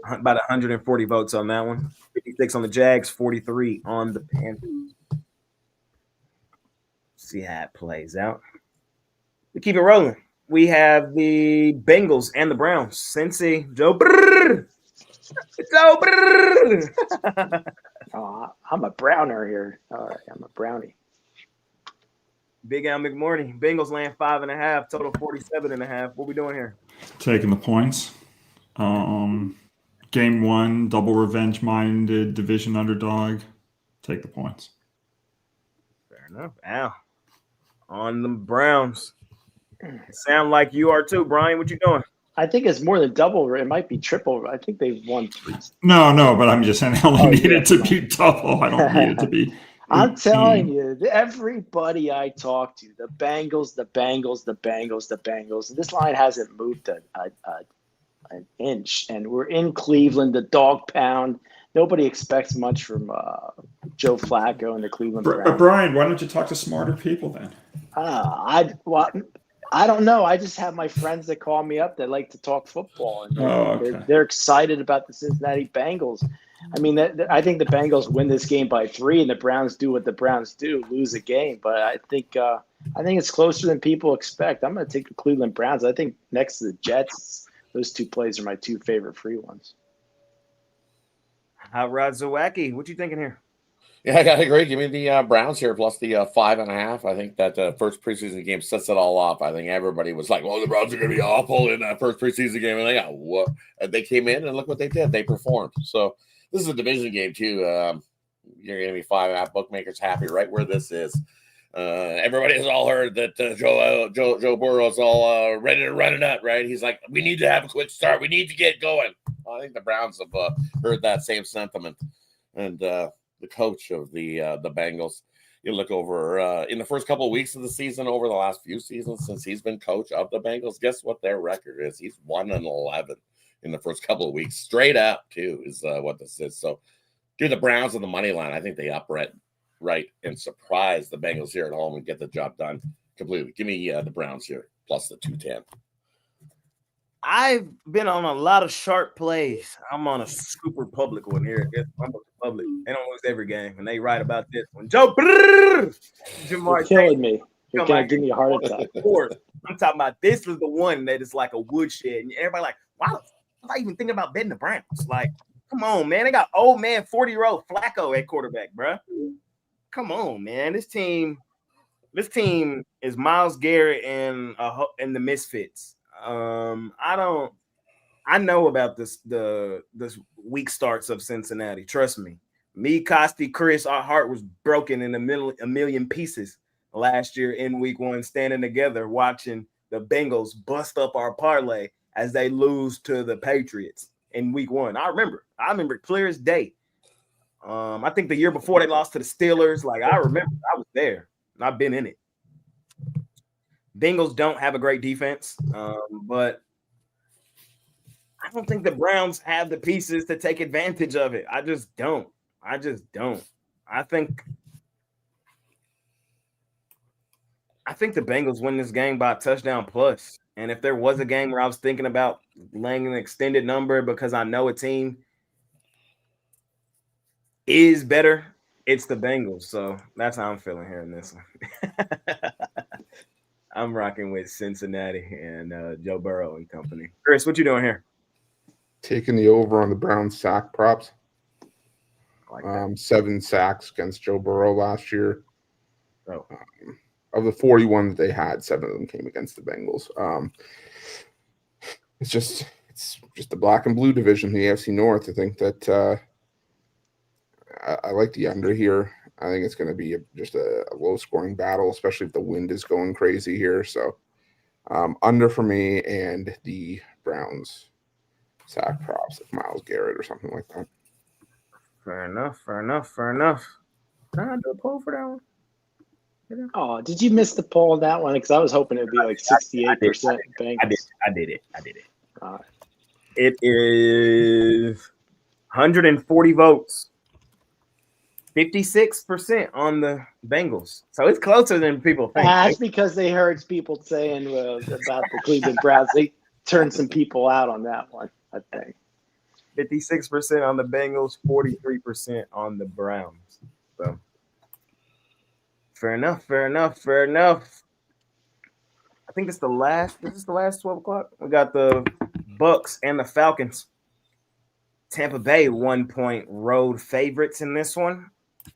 About 140 votes on that one. 56 on the Jags, 43 on the Panthers. See how it plays out. We keep it rolling. We have the Bengals and the Browns. Cincy, Joe Brrr. Joe Brrr. Oh, I'm a browner here. All right, I'm a brownie. Big Al McMorney. Bengals land 5.5, total 47.5. What we doing here? Taking the points. Game one, double revenge-minded division underdog. Take the points. Fair enough. Al, on the Browns. Sound like you are too, Brian. What you doing? I think it's more than double. It might be triple. I think they've won 3. No, but I'm just saying I only need it to be double. I don't need it to be 18. I'm telling you, everybody I talk to, the Bengals. This line hasn't moved an inch, and we're in Cleveland, the dog pound. Nobody expects much from Joe Flacco and the Cleveland Browns. Brian, why don't you talk to smarter people then? I don't know. I just have my friends that call me up that like to talk football, and they're excited about the Cincinnati Bengals. I mean, I think the Bengals win this game by 3, and the Browns do what the Browns do, lose a game. But I think it's closer than people expect. I'm going to take the Cleveland Browns. I think next to the Jets, those 2 plays are my 2 favorite free ones. Rod Zawacki, what you thinking here? Yeah, I got to agree. Give me the Browns here plus the 5.5. I think that first preseason game sets it all off. I think everybody was like, "Well, the Browns are going to be awful in that first preseason game," and they got what? They came in and look what they did. They performed. So this is a division game too. You're going to be 5.5. Bookmakers happy right where this is. Everybody has all heard that Joe Burrow is all ready to run it up. Right? He's like, "We need to have a quick start. We need to get going." Well, I think the Browns have heard that same sentiment, and the coach of the Bengals. You look over in the first couple of weeks of the season, over the last few seasons since he's been coach of the Bengals. Guess what their record is? He's 1-11 in the first couple of weeks, straight up too. Is what this is. So, do the Browns on the money line. I think they upright and surprise the Bengals here at home and get the job done completely. Give me the Browns here plus the 210. I've been on a lot of sharp plays. I'm on a super public one here. I'm public. They don't lose every game, and they write about this one. Joe, You're killing me. You're gonna give me a heart attack. Of course, I'm talking about this is the one that is like a woodshed, and everybody like, wow, I'm not even thinking about betting the Browns. Like, come on, man, they got old man 40-year-old Flacco at quarterback, bro. Come on, man, this team is Myles Garrett and the Misfits. I know about this weak starts of Cincinnati. Trust me. Me, Costi, Chris, our heart was broken in a million pieces last year in week 1, standing together, watching the Bengals bust up our parlay as they lose to the Patriots in week 1. I remember clear as day. I think the year before they lost to the Steelers, like I remember, I was there and I've been in it. Bengals don't have a great defense, but I don't think the Browns have the pieces to take advantage of it. I just don't. I think the Bengals win this game by a touchdown plus. And if there was a game where I was thinking about laying an extended number because I know a team is better, it's the Bengals. So that's how I'm feeling here in this one. I'm rocking with Cincinnati and Joe Burrow and company. Chris, what you doing here? Taking the over on the Browns sack props. Like 7 sacks against Joe Burrow last year. Oh. Of the 41 that they had, 7 of them came against the Bengals. It's just the black and blue division, the AFC North. I think that I like the under here. I think it's going to be just a low-scoring battle, especially if the wind is going crazy here. So under for me and the Browns sack props, like Myles Garrett or something like that. Fair enough. Can I do a poll for that one? Oh, did you miss the poll on that one? Because I was hoping it would be like 68% Bengals. I did it. It is 140 votes. 56% on the Bengals. So it's closer than people think. That's because they heard people saying about the Cleveland Browns. They turned some people out on that one, I think. 56% on the Bengals, 43% on the Browns. So fair enough. I think this is the last 12 o'clock. We got the Bucks and the Falcons. Tampa Bay 1-point road favorites in this one.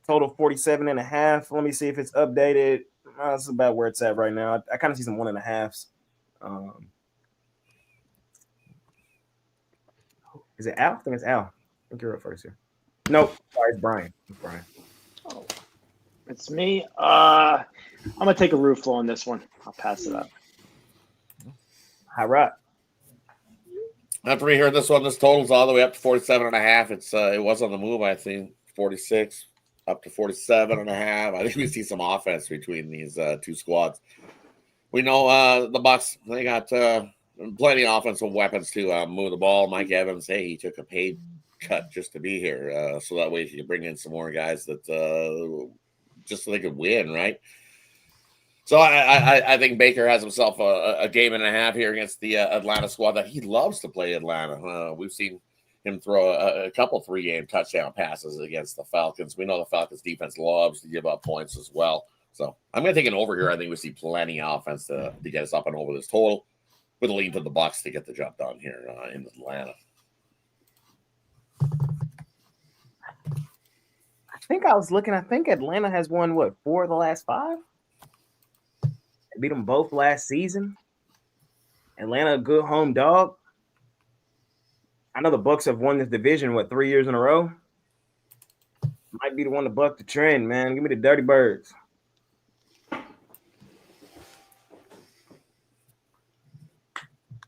Total 47.5. Let me see if it's updated. That's about where it's at right now. I kind of see some 1.5s. Is it Al? I think it's Al. I think you're up first here. Nope. Sorry, it's Brian. Oh, it's me. I'm gonna take a roof on this one. I'll pass it up. Hi, Rod. After we heard this one, this total's all the way up to 47.5. It was on the move, I think, 46 up to 47.5. I think we see some offense between these two squads. We know the Bucks, they got plenty of offensive weapons to move the ball. Mike Evans, hey, he took a paid cut just to be here, so that way he can bring in some more guys that just so they could win, right? So I think Baker has himself a game and a half here against the Atlanta squad that he loves to play Atlanta. We've seen him throw a couple 3-game touchdown passes against the Falcons. We know the Falcons defense loves to give up points as well. So I'm going to take an over here. I think we see plenty of offense to get us up and over this total with a lead to the Bucks to get the job done here in Atlanta. I think Atlanta has won, 4 of the last 5? They beat them both last season. Atlanta, a good home dog. I know the Bucks have won this division, 3 years in a row? Might be the one to buck the trend, man. Give me the Dirty Birds.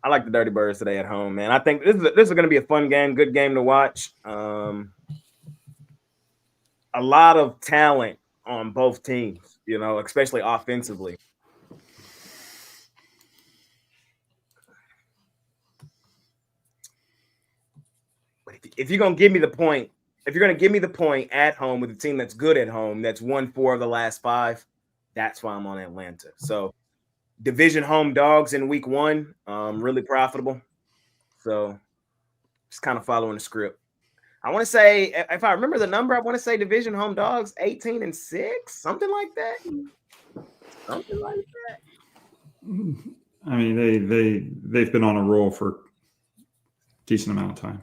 I like the Dirty Birds today at home, man. I think this is going to be a fun game, good game to watch. A lot of talent on both teams, especially offensively. But if you're going to give me the point, at home with a team that's good at home, that's won 4 of the last 5, that's why I'm on Atlanta. So division home dogs in week 1, really profitable. So just kind of following the script. I want to say, if I remember the number, I want to say division home dogs 18-6, something like that. I mean, they've been on a roll for a decent amount of time.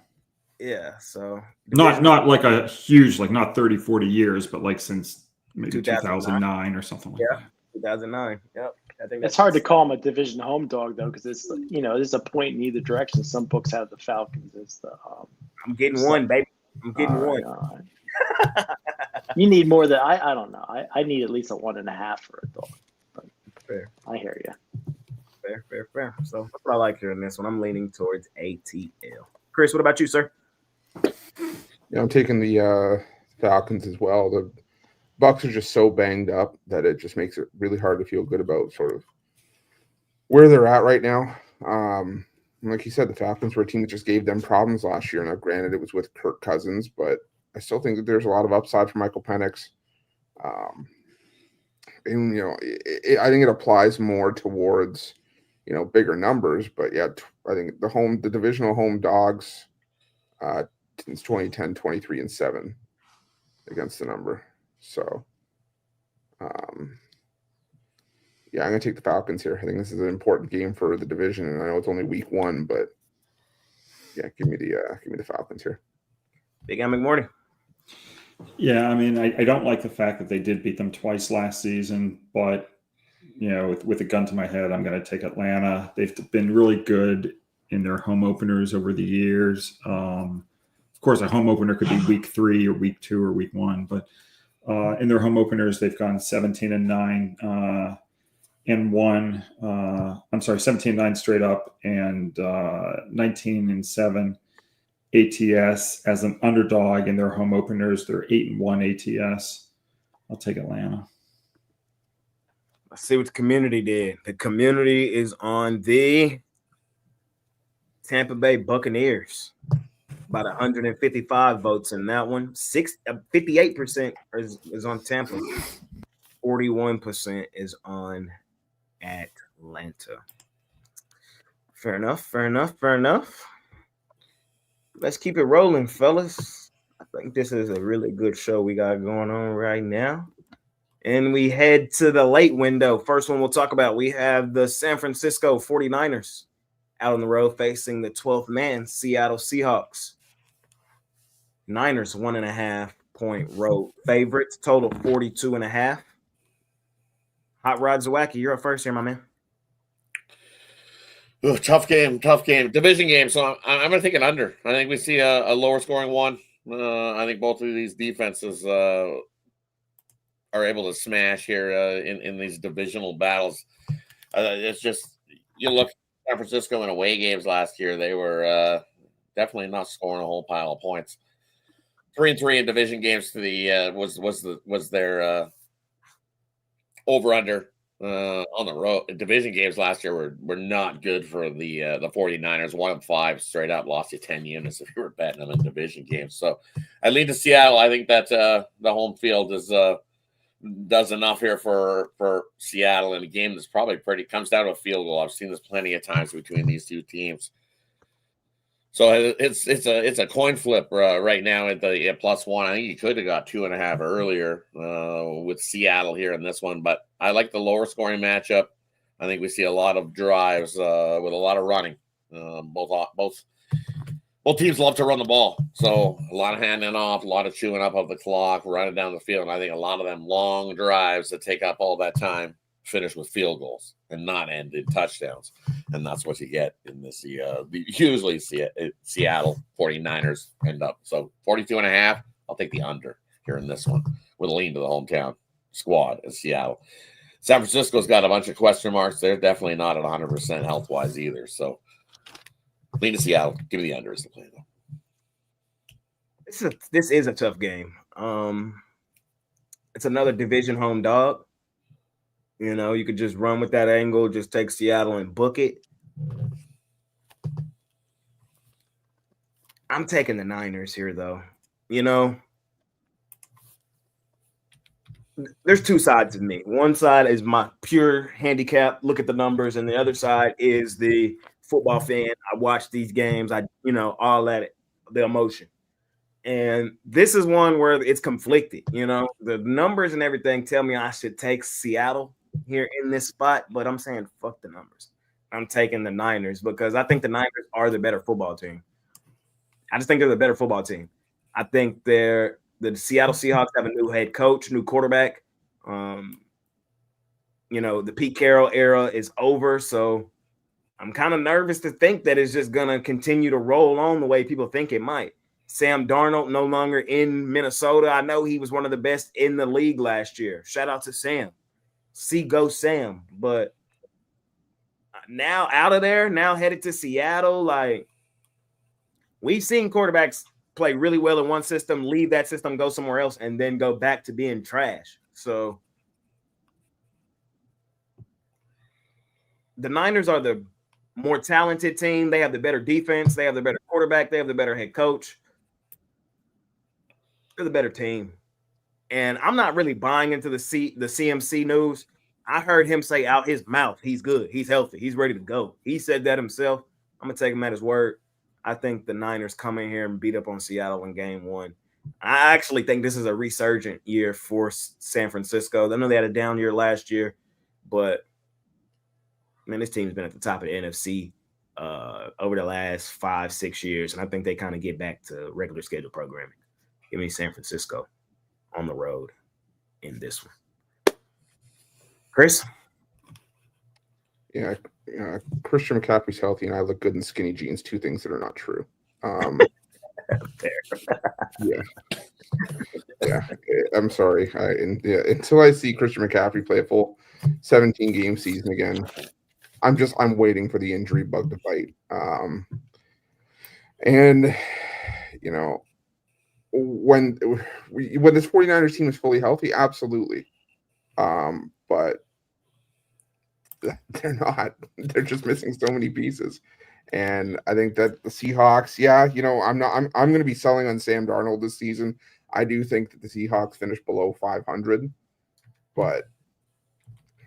Yeah, so not like a huge, not 30, 40 years, but since maybe 2009 or something like that. 2009. Yep. I think It's hard to call them a division home dog though, because it's there's a point in either direction. Some books have the Falcons as the. I'm getting one, baby. I'm getting one. All right. You need more than I don't know. I need at least a 1.5 for a dog. But Fair. I hear you. Fair. So that's what I like here in this one. I'm leaning towards ATL. Chris, what about you, sir? Yeah, I'm taking the Falcons as well. The Bucks are just so banged up that it just makes it really hard to feel good about sort of where they're at right now. Like you said, the Falcons were a team that just gave them problems last year. Now, granted, it was with Kirk Cousins, but I still think that there's a lot of upside for Michael Penix. And I think it applies more towards bigger numbers. But yeah, I think the divisional home dogs since 2010, 23-7 against the number. So, yeah, I'm going to take the Falcons here. I think this is an important game for the division, and I know it's only week 1, but yeah, give me the Falcons here. Big Al McMorty. Yeah, I mean, I don't like the fact that they did beat them twice last season, but with a gun to my head, I'm going to take Atlanta. They've been really good in their home openers over the years. Of course, a home opener could be week 3 or week 2 or week 1, but in their home openers, they've gone 17-9 and 1. 17-9 straight up and 19-7 ATS as an underdog in their home openers. They're 8-1 ATS. I'll take Atlanta. Let's see what the community did. The community is on the Tampa Bay Buccaneers. About 155 votes in that one. 58% is on Tampa. 41% is on Atlanta. Fair enough. let's keep it rolling, fellas. I think this is a really good show we got going on right now. And we head to the late window. First one we'll talk about, we have the San Francisco 49ers out on the road facing the 12th man, Seattle Seahawks. Niners 1.5 point road favorites, total 42.5. Hot Rod Zawacki, you're up first here, my man. Ooh, tough game. Division game, so I'm going to take an under. I think we see a lower scoring one. I think both of these defenses are able to smash here in these divisional battles. It's just, you look at San Francisco in away games last year, they were definitely not scoring a whole pile of points. 3-3 in division games to the was their over under on the road. Division games last year were not good for the 49ers. 1-5 straight up, lost you 10 units if you were betting them in division games. So I lean to Seattle. I think that the home field is does enough here for Seattle in a game that's probably comes down to a field goal. I've seen this plenty of times between these two teams. So it's a coin flip right now at the +1. I think you could have got 2.5 earlier with Seattle here in this one, but I like the lower scoring matchup. I think we see a lot of drives with a lot of running. Both teams love to run the ball, so a lot of handing off, a lot of chewing up of the clock, running down the field. And I think a lot of them long drives that take up all that time finish with field goals and not end in touchdowns. And that's what you get in this. Usually Seattle 49ers end up. So 42.5, I'll take the under here in this one with a lean to the hometown squad in Seattle. San Francisco's got a bunch of question marks. They're definitely not at 100% health-wise either. So lean to Seattle. Give me the under as the play, though. This is a tough game. It's another division home dog. You know, you could just run with that angle, just take Seattle and book it. I'm taking the Niners here, though. You know, there's two sides of me. One side is my pure handicap, look at the numbers, and the other side is the football fan. I watch these games, all that, the emotion. And this is one where it's conflicted. You know, the numbers and everything tell me I should take Seattle here in this spot, but I'm saying fuck the numbers. I'm taking the Niners because I think the Niners are the better football team. I just think they're the better football team. I think the Seattle Seahawks have a new head coach, new quarterback. The Pete Carroll era is over, so I'm kind of nervous to think that it's just gonna continue to roll on the way people think it might. Sam Darnold no longer in Minnesota. I know he was one of the best in the league last year. Shout out to Sam. Go Sam. But now out of there, now headed to Seattle. Like, we've seen quarterbacks play really well in one system, leave that system, go somewhere else, and then go back to being trash. So the Niners are the more talented team. They have the better defense. They have the better quarterback. They have the better head coach. They're the better team. And I'm not really buying into the CMC news. I heard him say out his mouth, he's good, he's healthy, he's ready to go. He said that himself. I'm going to take him at his word. I think the Niners come in here and beat up on Seattle in game one. I actually think this is a resurgent year for San Francisco. I know they had a down year last year, but, man, this team's been at the top of the NFC over the last 5-6 years, and I think they kind of get back to regular schedule programming. Give me San Francisco on the road in this one. Chris? Yeah, Christian McCaffrey's healthy, and I look good in skinny jeans. Two things that are not true. Yeah. I'm sorry. Until I see Christian McCaffrey play a full 17-game season again, I'm waiting for the injury bug to bite. When this 49ers team is fully healthy, absolutely. But they're not. They're just missing so many pieces. And I think that the Seahawks, I'm going to be selling on Sam Darnold this season. I do think that the Seahawks finish below 500, but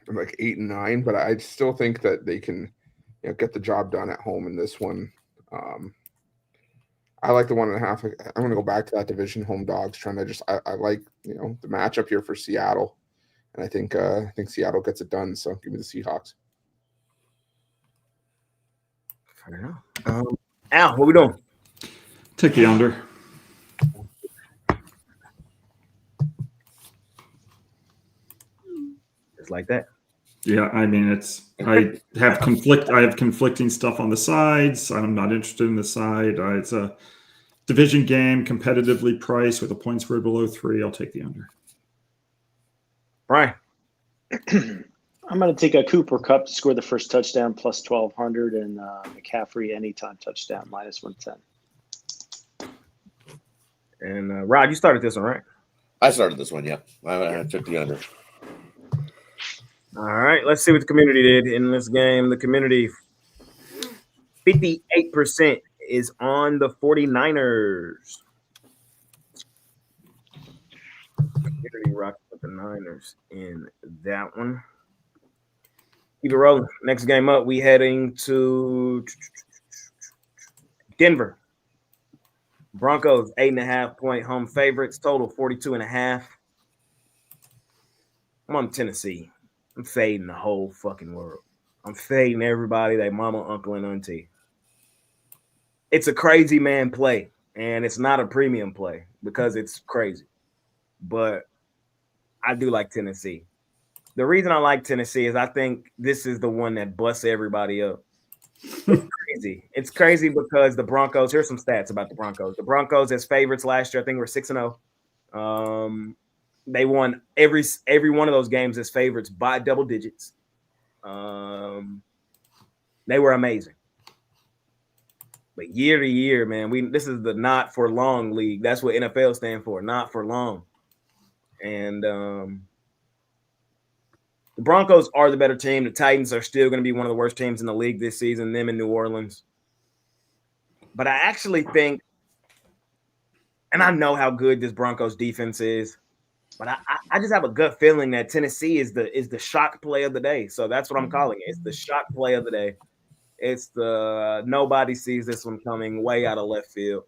I'm like 8-9. But I still think that they can get the job done at home in this one. I like the 1.5. I'm going to go back to that division home dogs. Trying to I like the matchup here for Seattle, and I think Seattle gets it done. So give me the Seahawks. Fair enough. Al, what we doing? Take the under. Just like that. Yeah, I mean I have conflicting stuff on the sides. I'm not interested in the side. It's a division game, competitively priced with a point spread below 3. I'll take the under. Brian. I'm going to take a Cooper Kupp to score the first touchdown plus 1,200 and McCaffrey anytime touchdown minus 110. And Rod, you started this one, right? I started this one, yeah. I took the under. All right, let's see what the community did in this game. The community, 58% is on the 49ers. Community rocked with the Niners in that one. Keep it rolling. Next game up, we heading to Denver. Broncos, 8.5-point home favorites, total 42.5. I'm on Tennessee. I'm fading the whole fucking world. I'm fading everybody, they mama, uncle, and auntie. It's a crazy man play, and it's not a premium play because it's crazy. But I do like Tennessee. The reason I like Tennessee is I think this is the one that busts everybody up. It's crazy. It's crazy because the Broncos, here's some stats about the Broncos. The Broncos as favorites last year, I think we're 6-0. They won every one of those games as favorites by double digits. They were amazing. But year to year, man, this is the not for long league. That's what NFL stands for, not for long. And the Broncos are the better team. The Titans are still going to be one of the worst teams in the league this season, them in New Orleans. But I actually think, and I know how good this Broncos defense is, but I just have a gut feeling that Tennessee is the shock play of the day. So that's what I'm calling it. It's the shock play of the day. It's the nobody sees this one coming way out of left field.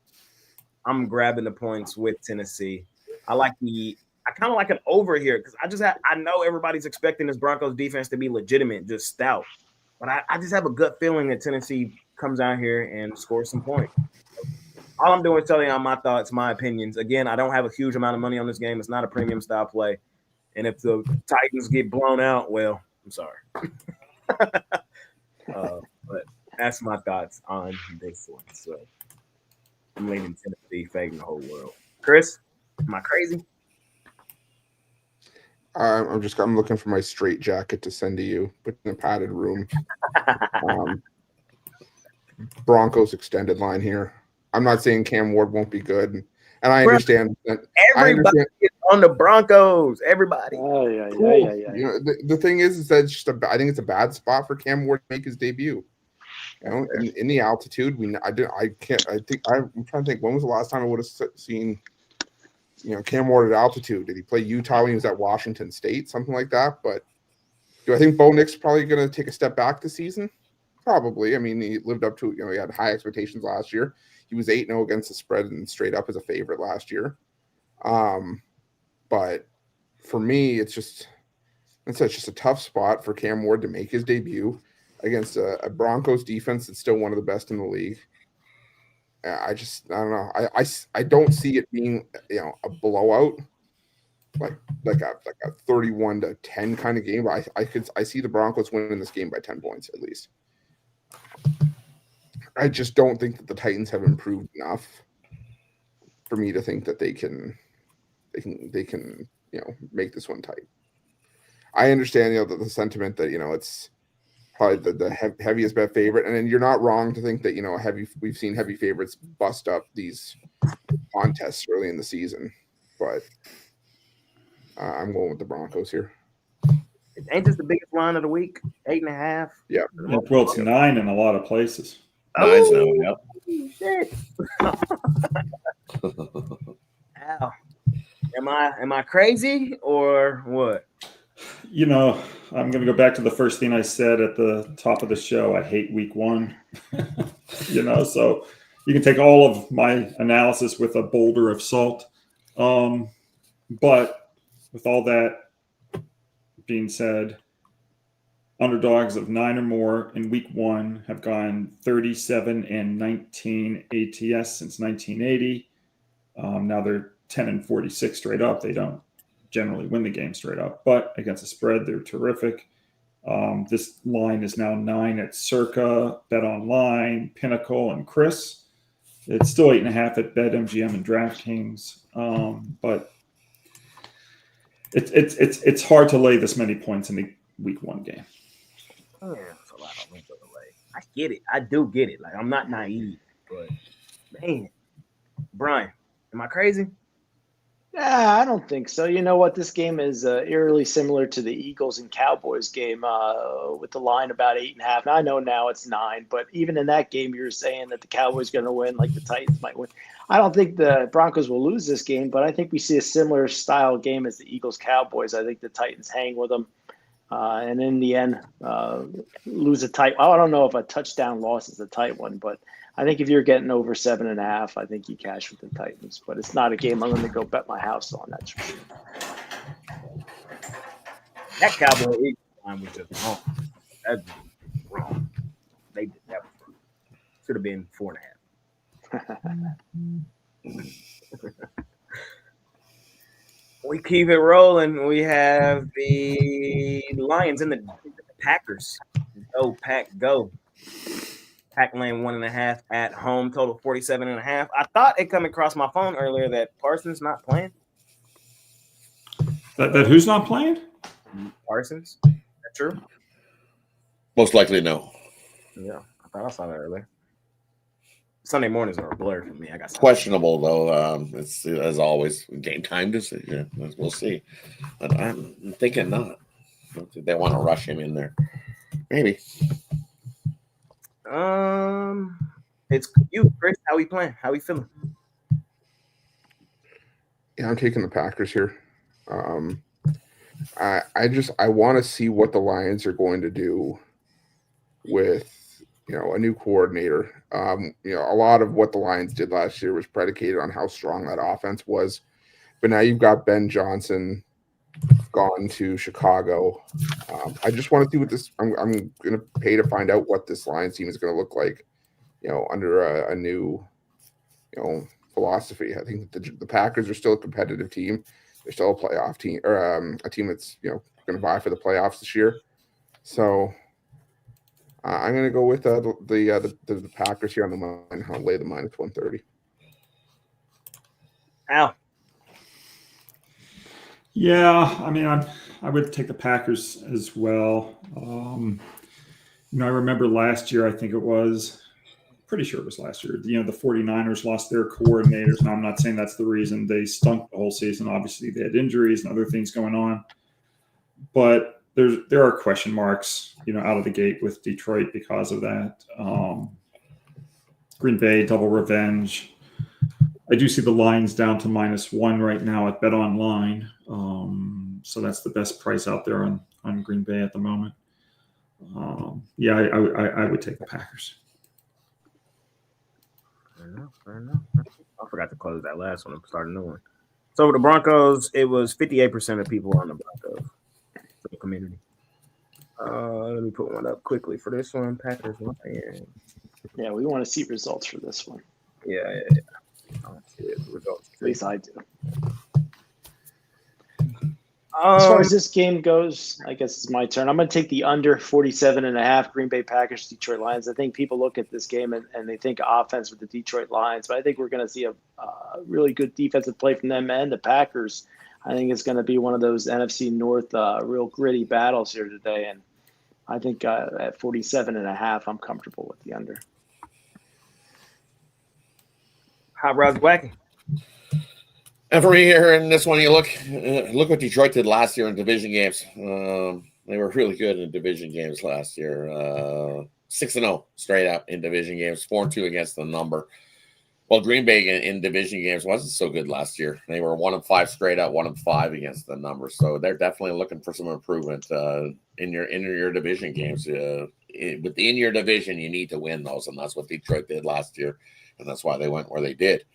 I'm grabbing the points with Tennessee. I kind of like an over here because I know everybody's expecting this Broncos defense to be legitimate, just stout. But I just have a gut feeling that Tennessee comes out here and scores some points. All I'm doing is telling you my thoughts, my opinions. Again, I don't have a huge amount of money on this game. It's not a premium style play. And if the Titans get blown out, well, I'm sorry. But that's my thoughts on this one. So I'm leaning Tennessee, fading the whole world. Chris, am I crazy? I'm looking for my straight jacket to send to you, but in a padded room. Broncos extended line here. I'm not saying Cam Ward won't be good, and I understand that. Everybody is on the Broncos. Everybody. Oh, yeah. The thing is that I think it's a bad spot for Cam Ward to make his debut. In the altitude, I'm trying to think when was the last time I would have seen Cam Ward at altitude. Did he play Utah when he was at Washington State, something like that? But do I think Bo Nix probably going to take a step back this season? Probably. I mean, he lived up to he had high expectations last year. He was 8-0 against the spread and straight up as a favorite last year. But for me, it's just a tough spot for Cam Ward to make his debut against a Broncos defense that's still one of the best in the league. I don't know. I don't see it being a blowout, like a 31-10 kind of game. But I see the Broncos winning this game by 10 points at least. I just don't think that the Titans have improved enough for me to think that they can make this one tight. I understand the sentiment that it's probably the heaviest bet favorite, and then you're not wrong to think that we've seen heavy favorites bust up these contests early in the season, but I'm going with the Broncos here. Ain't this the biggest line of the week? 8.5. Yeah. Well, it's 9 in a lot of places. Nice now, yep. Shit. Ow. Am I crazy or what? I'm going to go back to the first thing I said at the top of the show. I hate week 1. So you can take all of my analysis with a boulder of salt. But with all that being said, underdogs of 9 or more in week 1 have gone 37-19 ATS since 1980. Now they're 10-46 straight up. They don't generally win the game straight up, but against the spread, they're terrific. This line is now 9 at Circa, Bet Online, Pinnacle, and Chris. It's still 8.5 at BetMGM and DraftKings, but it's hard to lay this many points in the week 1 game. Oh, yeah, that's a lot of wins to lay. I get it. I do get it. Like, I'm not naive, but man, Brian, am I crazy? Yeah, I don't think so. You know what? This game is eerily similar to the Eagles and Cowboys game with the line about 8.5. Now, I know now it's 9, but even in that game, you're saying that the Cowboys going to win, like the Titans might win. I don't think the Broncos will lose this game, but I think we see a similar style game as the Eagles-Cowboys. I think the Titans hang with them. And in the end, lose a tight. I don't know if a touchdown loss is a tight one, but I think if you're getting over 7.5, I think you cash with the Titans. But it's not a game I'm going to go bet my house on. That's for sure. That Cowboy Eagles line was just wrong. That's wrong. They did that. Should have been 4.5. We keep it rolling. We have the Lions and the Packers. Go, Pack, go. Pack laying 1.5 at home, total 47.5. I thought it come across my phone earlier that Parsons not playing. That who's not playing? Parsons. Is that true? Most likely no. Yeah, I thought I saw that earlier. Sunday mornings are a blur for me. I got Questionable though. It's as always game time decision. We'll see. But I'm thinking not. They want to rush him in there. Maybe. It's you, Chris. How we playing? How we feeling? Yeah, I'm taking the Packers here. I want to see what the Lions are going to do with a new coordinator. A lot of what the Lions did last year was predicated on how strong that offense was. But now you've got Ben Johnson gone to Chicago. I just want to see what this. I'm going to pay to find out what this Lions team is going to look like. Under a new, philosophy. I think the Packers are still a competitive team. They're still a playoff team, or a team that's going to vie for the playoffs this year. So I'm going to go with the Packers here on the line. I'll lay the minus 130. Al. Yeah, I mean, I would take the Packers as well. I remember last year, I think it was, pretty sure it was last year, the 49ers lost their coordinators. Now, I'm not saying that's the reason they stunk the whole season. Obviously, they had injuries and other things going on. But there are question marks, out of the gate with Detroit because of that. Green Bay, double revenge. I do see the lines down to -1 right now at Bet Online. So that's the best price out there on Green Bay at the moment. I would take the Packers. Fair enough. I forgot to close that last one and start a new one. So with the Broncos, it was 58% of people on the Broncos for the community. Let me put one up quickly for this one. Packers Lions. Yeah, we want to see results for this one. Yeah. I want to see the results. At least I do. As far as this game goes, I guess it's my turn. I'm going to take the under 47.5 Green Bay Packers, Detroit Lions. I think people look at this game and they think offense with the Detroit Lions, but I think we're going to see a really good defensive play from them and the Packers. I think it's going to be one of those NFC North real gritty battles here today, and I think at 47.5, I'm comfortable with the under. Hot Rod's whacking. Every year in this one, you look what Detroit did last year in division games. They were really good in division games last year. 6-0 straight up in division games, 4-2 against the number. Well, Green Bay in division games wasn't so good last year. They were 1-5 straight up, 1-5 against the number. So they're definitely looking for some improvement in your division games. within your division, you need to win those, and that's what Detroit did last year, and that's why they went where they did.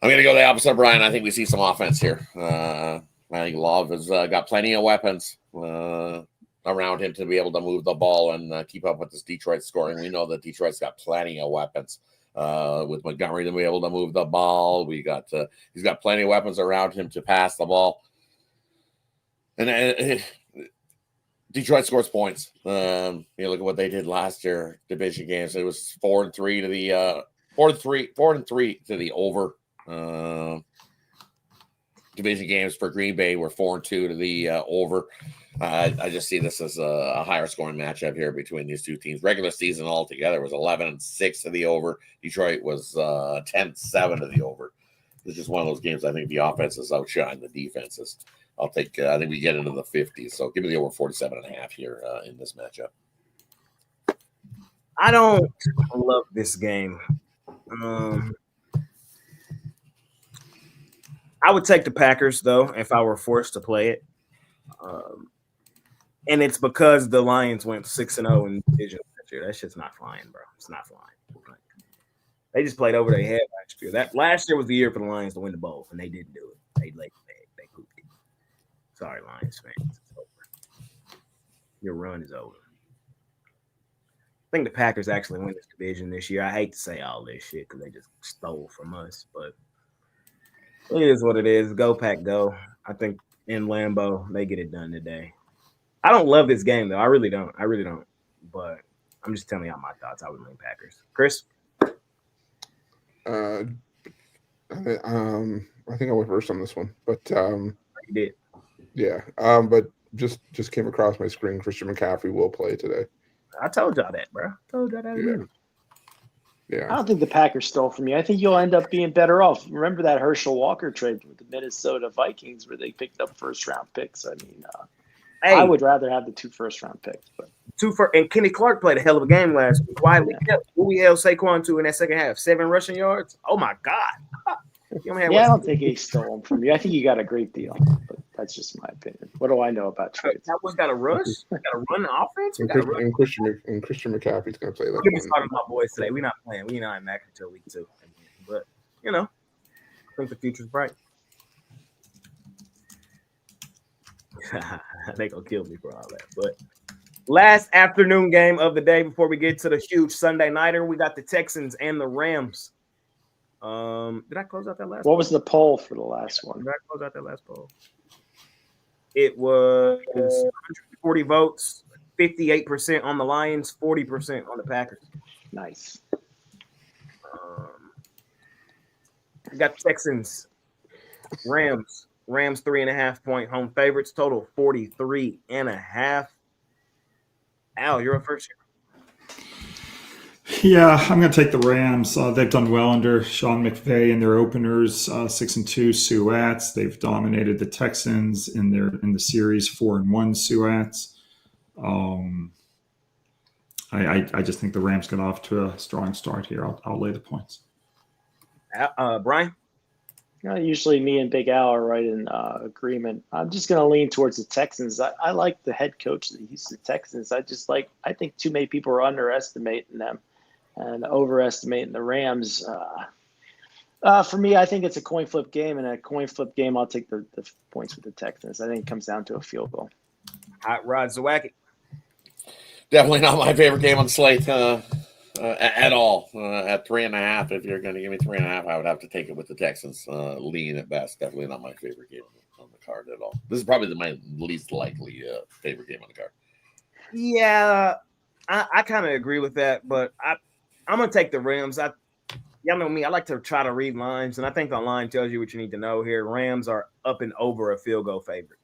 I'm going to go the opposite of Brian. I think we see some offense here. I think Love has got plenty of weapons around him to be able to move the ball and keep up with this Detroit scoring. We know that Detroit's got plenty of weapons with Montgomery to be able to move the ball. He's got plenty of weapons around him to pass the ball. And Detroit scores points. You look at what they did last year, division games. It was 4-3 to the 4-3 to the over. Division games for Green Bay were 4-2 to the over. I just see this as a higher scoring matchup here between these two teams. Regular season altogether was 11-6 to the over. Detroit was 10-7 to the over. It's just one of those games. I think the offenses outshine the defenses. I think we get into the 50s. So give me the over 47.5 here in this matchup. I don't love this game. I would take the Packers, though, if I were forced to play it. And it's because the Lions went 6-0 in division last year. That shit's not flying, bro. It's not flying. They just played over their head last year. That last year was the year for the Lions to win the bowl, and they didn't do it. They pooped it. Sorry, Lions fans. It's over. Your run is over. I think the Packers actually win this division this year. I hate to say all this shit because they just stole from us, but it is what it is. Go Pack, go. I think in Lambeau, they get it done today. I don't love this game, though. I really don't. But I'm just telling y'all my thoughts. I would lean Packers. Chris? I think I went first on this one. But You did. Yeah. But just came across my screen. Christian McCaffrey will play today. I told y'all that, bro. Yeah. I don't think the Packers stole from you. I think you'll end up being better off. Remember that Herschel Walker trade with the Minnesota Vikings where they picked up first-round picks? I mean, I would rather have the 2 first-round picks. But and Kenny Clark played a hell of a game last week. Quietly kept who we held Saquon to in that second half. 7 rushing yards. Oh, my God. I don't think he stole them from you. I think you got a great deal. But that's just my opinion. What do I know about trades? Cowboys got to rush. Got to run the offense. And Christian McCaffrey's going to play that. We're going to start my boys today. We're not playing. We're not back until week 2. But, I think the future's bright. They going to kill me for all that. But last afternoon game of the day before we get to the huge Sunday nighter, we got the Texans and the Rams. Did I close out that last? What was the poll for the last one? Did I close out that last poll? It was 140 votes, 58% on the Lions, 40% on the Packers. Nice. We got Texans, Rams 3.5-point home favorites, total 43.5. Al, you're up first here. Yeah, I'm going to take the Rams. They've done well under Sean McVay in their openers, 6-2 Suats. They've dominated the Texans in the series, 4-1 Suats. I just think the Rams get off to a strong start here. I'll lay the points. Brian? Usually me and Big Al are right in agreement. I'm just going to lean towards the Texans. I like the head coach of the Houston Texans. I think too many people are underestimating them and overestimating the Rams. For me, I think it's a coin flip game, and a coin flip game, I'll take the points with the Texans. I think it comes down to a field goal. Hot Rod Zawacki. Definitely not my favorite game on the slate at all. At 3.5, if you're going to give me 3.5, I would have to take it with the Texans. Lean at best. Definitely not my favorite game on the card at all. This is probably my least likely favorite game on the card. Yeah, I kind of agree with that, but I'm going to take the Rams. Y'all know me. I like to try to read lines, and I think the line tells you what you need to know here. Rams are up and over a field goal favorite.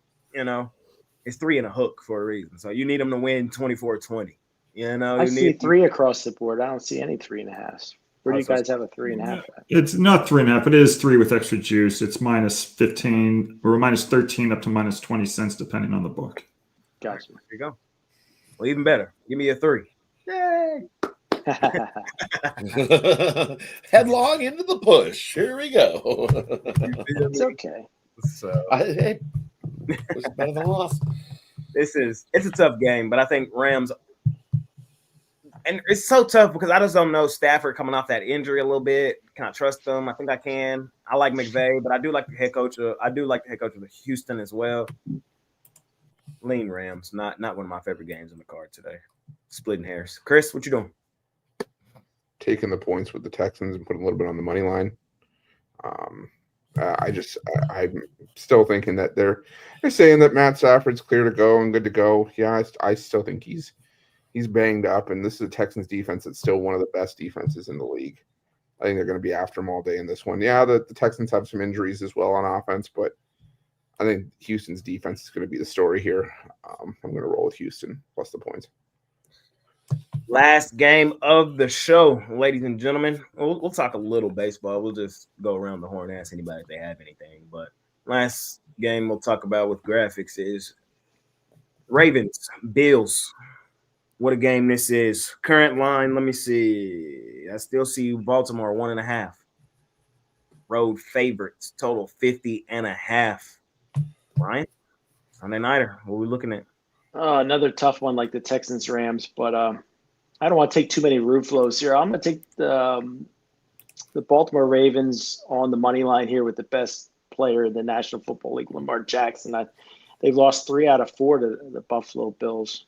It's 3 and a hook for a reason. So you need them to win 24-20. I see 3 across the board. I don't see any 3.5s. Where do you guys have a 3.5 at? It's not 3.5. It is 3 with extra juice. It's -15 or -13 up to -20 cents, depending on the book. Gotcha. There you go. Well, even better. Give me a 3. Yay! Headlong into the push. Here we go. It's okay. So It was better than lost. it's a tough game, but I think Rams And it's so tough because I just don't know Stafford coming off that injury a little bit. Can I trust them? I think I can. I like McVay, but I do like the head coach. I do like the head coach of Houston as well. Lean Rams, not one of my favorite games in the card today. Splitting hairs. Chris, what you doing? Taking the points with the Texans and putting a little bit on the money line. I'm still thinking that they're saying that Matt Stafford's clear to go and good to go. Yeah, I still think he's banged up, and this is a Texans defense that's still one of the best defenses in the league. I think they're going to be after him all day in this one. Yeah, the Texans have some injuries as well on offense, but I think Houston's defense is going to be the story here. I'm going to roll with Houston plus the points. Last game of the show, ladies and gentlemen. We'll talk a little baseball. We'll just go around the horn and ask anybody if they have anything. But last game we'll talk about with graphics is Ravens, Bills. What a game this is. Current line, let me see. I still see Baltimore 1.5. Road favorites, total 50.5. Ryan, Sunday nighter. What are we looking at? Another tough one like the Texans Rams, but I don't want to take too many root flows here. I'm going to take the Baltimore Ravens on the money line here with the best player in the National Football League, Lamar Jackson. They've lost 3 out of 4 to the Buffalo Bills.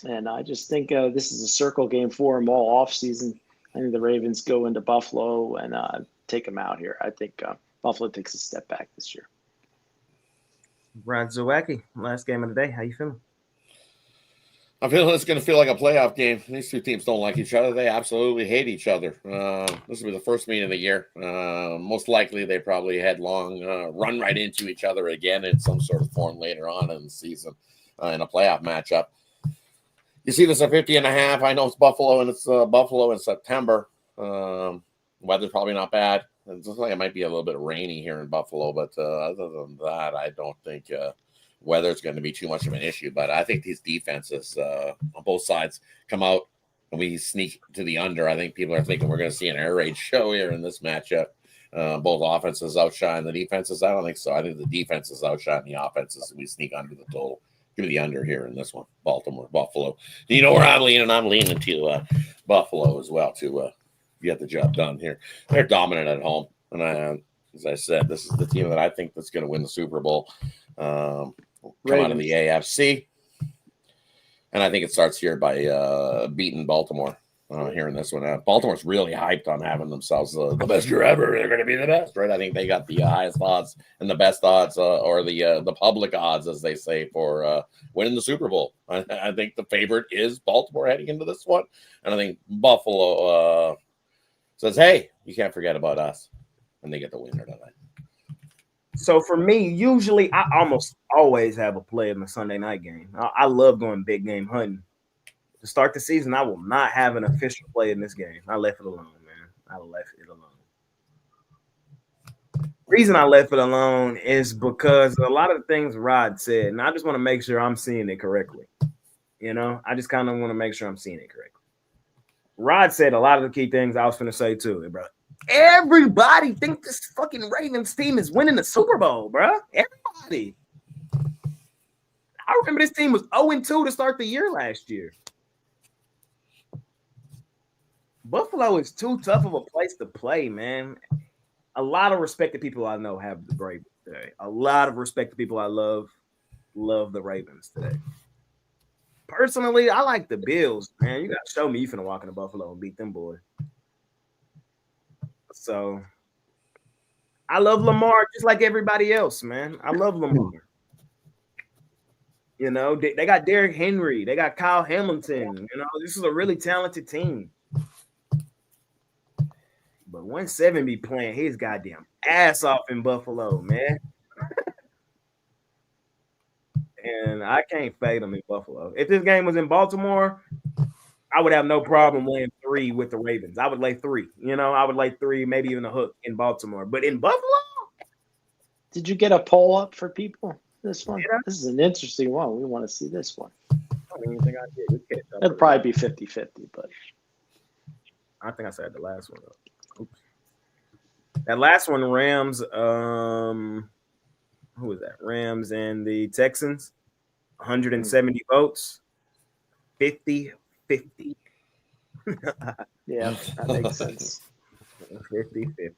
And I just think this is a circle game for them all offseason. I think the Ravens go into Buffalo and take them out here. I think Buffalo takes a step back this year. Brad Zawacki, last game of the day. How you feeling? I'm feeling it's going to feel like a playoff game. These two teams don't like each other. They absolutely hate each other. This will be the first meeting of the year. Most likely, they probably headlong run right into each other again in some sort of form later on in the season in a playoff matchup. You see this at 50.5. I know it's Buffalo, and it's Buffalo in September. Weather's probably not bad. It looks like it might be a little bit rainy here in Buffalo, but other than that, I don't think weather's going to be too much of an issue. But I think these defenses on both sides come out and we sneak to the under. I think people are thinking we're going to see an air raid show here in this matchup. Both offenses outshine the defenses. I don't think so. I think the defenses outshine the offenses, and we sneak under the total. Give me the under here in this one. Buffalo. You know where I'm leaning? I'm leaning to Buffalo as well to get the job done here. They're dominant at home. And as I said, this is the team that I think that's going to win the Super Bowl. Come out of the AFC. And I think it starts here by beating Baltimore here in this one. Baltimore's really hyped on having themselves the best year ever. They're going to be the best, right? I think they got the highest odds and the best odds or the public odds, as they say, for winning the Super Bowl. I think the favorite is Baltimore heading into this one. And I think Buffalo says, hey, you can't forget about us. And they get the winner tonight. So for me, usually I almost always have a play in the Sunday night game. I love going big game hunting. To start the season, I will not have an official play in this game. I left it alone, man. I left it alone. Reason I left it alone is because a lot of the things Rod said, and I just want to make sure I'm seeing it correctly. You know, I just kind of want to make sure I'm seeing it correctly. Rod said a lot of the key things I was going to say too, bro. Everybody think this fucking Ravens team is winning the Super Bowl, bro. Everybody. I remember this team was 0-2 to start the year last year. Buffalo is too tough of a place to play, man. A lot of respected people I know have the Ravens today. A lot of respected people I love the Ravens today. Personally, I like the Bills, man. You got to show me you finna walk into Buffalo and beat them boys. So, I love Lamar just like everybody else, man. I love Lamar. You know, they got Derrick Henry. They got Kyle Hamilton. You know, this is a really talented team. But 1-7 be playing his goddamn ass off in Buffalo, man. And I can't fade them in Buffalo. If this game was in Baltimore, I would have no problem laying 3 with the Ravens. I would lay 3. You know, I would lay 3, maybe even a hook in Baltimore. But in Buffalo? Did you get a poll up for people? This one? Yeah. This is an interesting one. We want to see this one. I don't even think I did. It'll probably be 50-50, but I think I said the last one. Oops. That last one, Rams, who was that? Rams and the Texans, 170 votes, 50-50 50. Yeah, that makes sense. 50-50.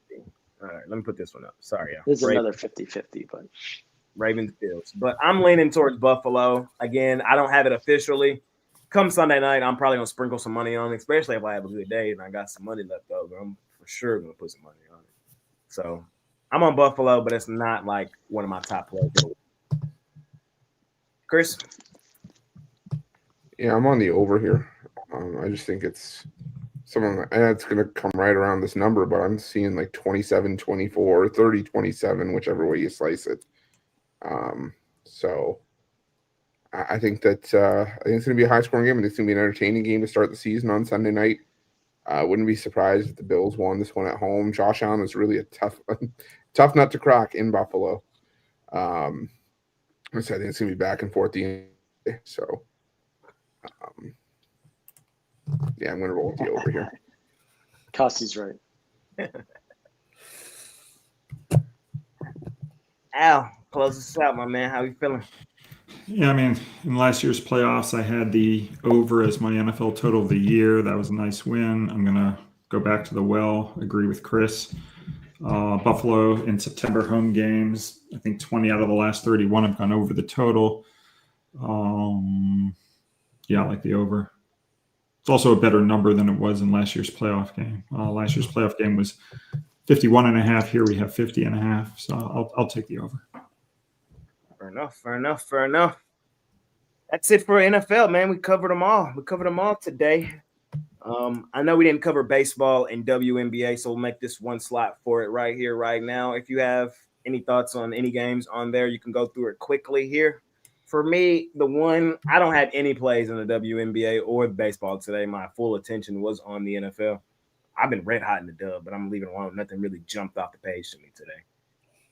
All right, let me put this one up. Sorry, y'all. This is another 50-50, but Ravens Bills. But I'm leaning towards Buffalo. Again, I don't have it officially. Come Sunday night, I'm probably going to sprinkle some money on it, especially if I have a good day and I got some money left over. I'm for sure going to put some money on it. So I'm on Buffalo, but it's not like one of my top plays. Chris? Yeah, I'm on the over here. I just think it's someone, and it's going to come right around this number, but I'm seeing like 27-24, 30-27, whichever way you slice it. So I think that I think it's going to be a high-scoring game, and it's going to be an entertaining game to start the season on Sunday night. I wouldn't be surprised if the Bills won this one at home. Josh Allen is really a tough nut to crack in Buffalo. So I think it's going to be back and forth the end. So, yeah, I'm going to roll with the over here. Costy's right. Al, close us out, my man. How you feeling? Yeah, I mean, in last year's playoffs, I had the over as my NFL total of the year. That was a nice win. I'm going to go back to the well, agree with Chris. Buffalo in September home games, I think 20 out of the last 31 have gone over the total. Yeah, I like the over. It's also a better number than it was in last year's playoff game. Last year's playoff game was 51.5. Here we have 50.5. So I'll take the over. Fair enough. That's it for NFL, man. We covered them all. Today. I know we didn't cover baseball and WNBA, so we'll make this one slot for it right here, right now. If you have any thoughts on any games on there, you can go through it quickly here. For me, I don't have any plays in the WNBA or the baseball today. My full attention was on the NFL. I've been red hot in the dub, but I'm leaving it alone. Nothing really jumped off the page to me today.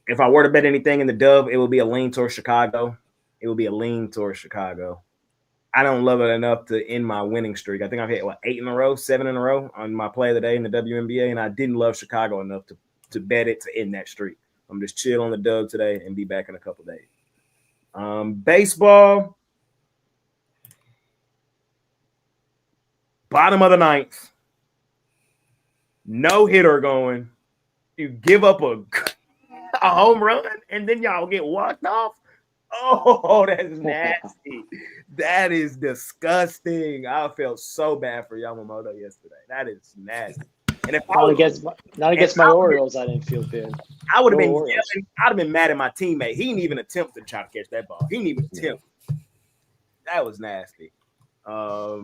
If I were to bet anything in the dub, it would be a lean towards Chicago. I don't love it enough to end my winning streak. I think I've hit 7 in a row on my play of the day in the WNBA, and I didn't love Chicago enough to bet it to end that streak. I'm just chill on the dub today and be back in a couple days. Baseball, bottom of the ninth, no hitter going. You give up a home run and then y'all get walked off. Oh, that's nasty. That is disgusting. I felt so bad for Yamamoto yesterday. That is nasty. And if not against my Orioles, I didn't feel bad. I would have been yelling. I'd have been mad at my teammate. He didn't even attempt to try to catch that ball. He didn't even attempt. That was nasty. I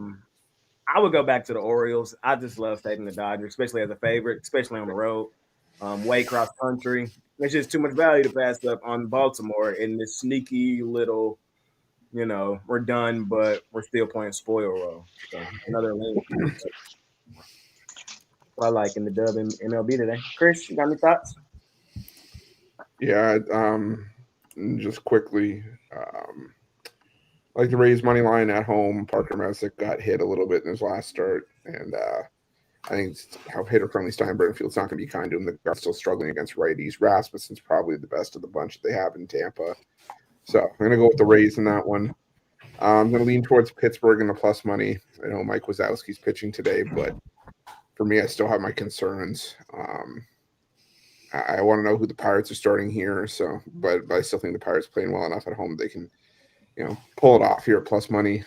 would go back to the Orioles. I just love taking the Dodgers, especially as a favorite, especially on the road. Way cross country. There's just too much value to pass up on Baltimore in this sneaky little, we're done, but we're still playing spoil roll. So another lane. I like in the dub in MLB today. Chris, you got any thoughts? Yeah, just quickly, like the Rays money line at home. Parker Messick got hit a little bit in his last start, and I think how hitter-friendly Steinbrenner Field's not going to be kind to him. The guy's still struggling against righties. Rasmussen's probably the best of the bunch that they have in Tampa. So I'm going to go with the Rays in that one. I'm going to lean towards Pittsburgh in the plus money. I know Mike Wazowski's pitching today, but for me, I still have my concerns. I want to know who the Pirates are starting here. So, but I still think the Pirates playing well enough at home they can, pull it off here at plus money.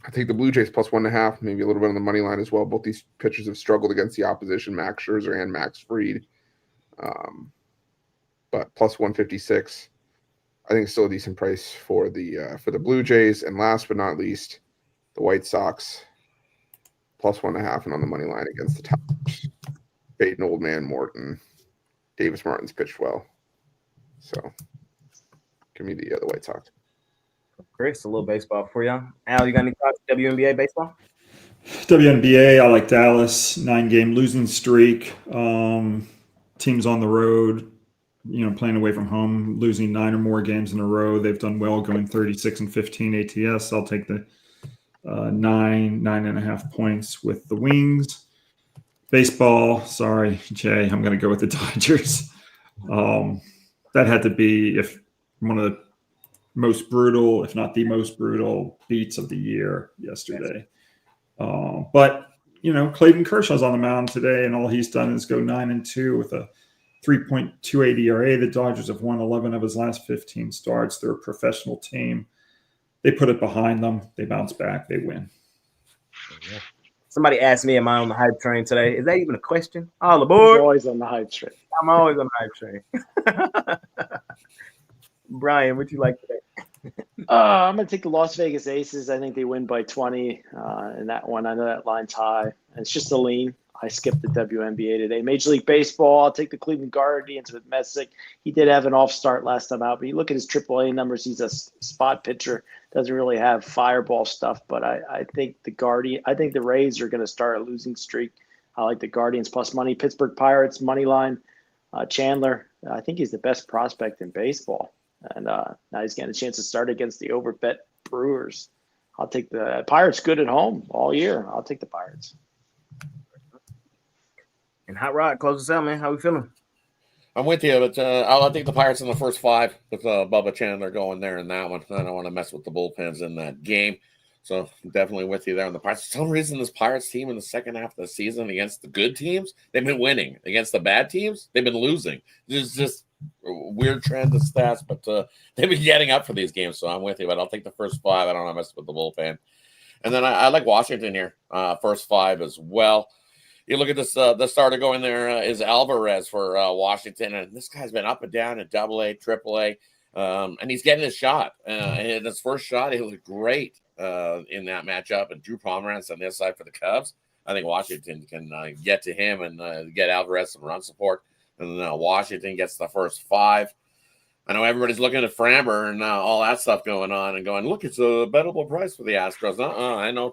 I think the Blue Jays plus 1.5, maybe a little bit on the money line as well. Both these pitchers have struggled against the opposition, Max Scherzer and Max Fried. But plus 156, I think it's still a decent price for the Blue Jays. And last but not least, the White Sox plus 1.5 and on the money line against the Tigers. Peyton Old Man Morton. Davis Martin's pitched well. So give me the White Sox. Chris, a little baseball for you. Al, you got any thoughts? WNBA baseball? WNBA, I like Dallas. 9-game losing streak. Teams on the road, playing away from home, losing 9 or more games in a row. They've done well going 36-15 ATS. I'll take the 9.5 points with the Wings. Baseball, sorry, Jay, I'm going to go with the Dodgers. That had to be if one of the most brutal, if not the most brutal, beats of the year yesterday. But Clayton Kershaw's on the mound today, and all he's done is go 9-2 with a 3.28 ERA. The Dodgers have won 11 of his last 15 starts. They're a professional team. They put it behind them. They bounce back. They win. Somebody asked me, am I on the hype train today? Is that even a question? All aboard. He's always on the hype train. I'm always on the hype train. Brian, what you like today? I'm going to take the Las Vegas Aces. I think they win by 20 in that one. I know that line's high. And it's just a lean. I skipped the WNBA today. Major League Baseball, I'll take the Cleveland Guardians with Messick. He did have an off start last time out, but you look at his AAA numbers, he's a spot pitcher, doesn't really have fireball stuff, but I think the Rays are going to start a losing streak. I like the Guardians plus money. Pittsburgh Pirates, money line. Chandler, I think he's the best prospect in baseball. And now he's getting a chance to start against the overbet Brewers. I'll take the Pirates good at home all year. I'll take the Pirates. And Hot Rod, close us out, man. How we feeling? I'm with you, but I'll take the Pirates in the first 5 with Bubba Chandler going there in that one. I don't want to mess with the bullpens in that game. So I'm definitely with you there on the Pirates. For some reason, this Pirates team in the second half of the season against the good teams, they've been winning. Against the bad teams, they've been losing. There's just a weird trend of stats, but they've been getting up for these games. So I'm with you, but I'll take the first 5. I don't want to mess with the bullpen. And then I like Washington here, first 5 as well. You look at this, the starter going there is Alvarez for Washington, and this guy's been up and down at AA, AAA, and he's getting his shot. In his first shot, he looked great in that matchup, and Drew Pomeranz on this side for the Cubs. I think Washington can get to him and get Alvarez some run support, and Washington gets the first 5. I know everybody's looking at Framber and all that stuff going on and going, look, it's a bettable price for the Astros. I know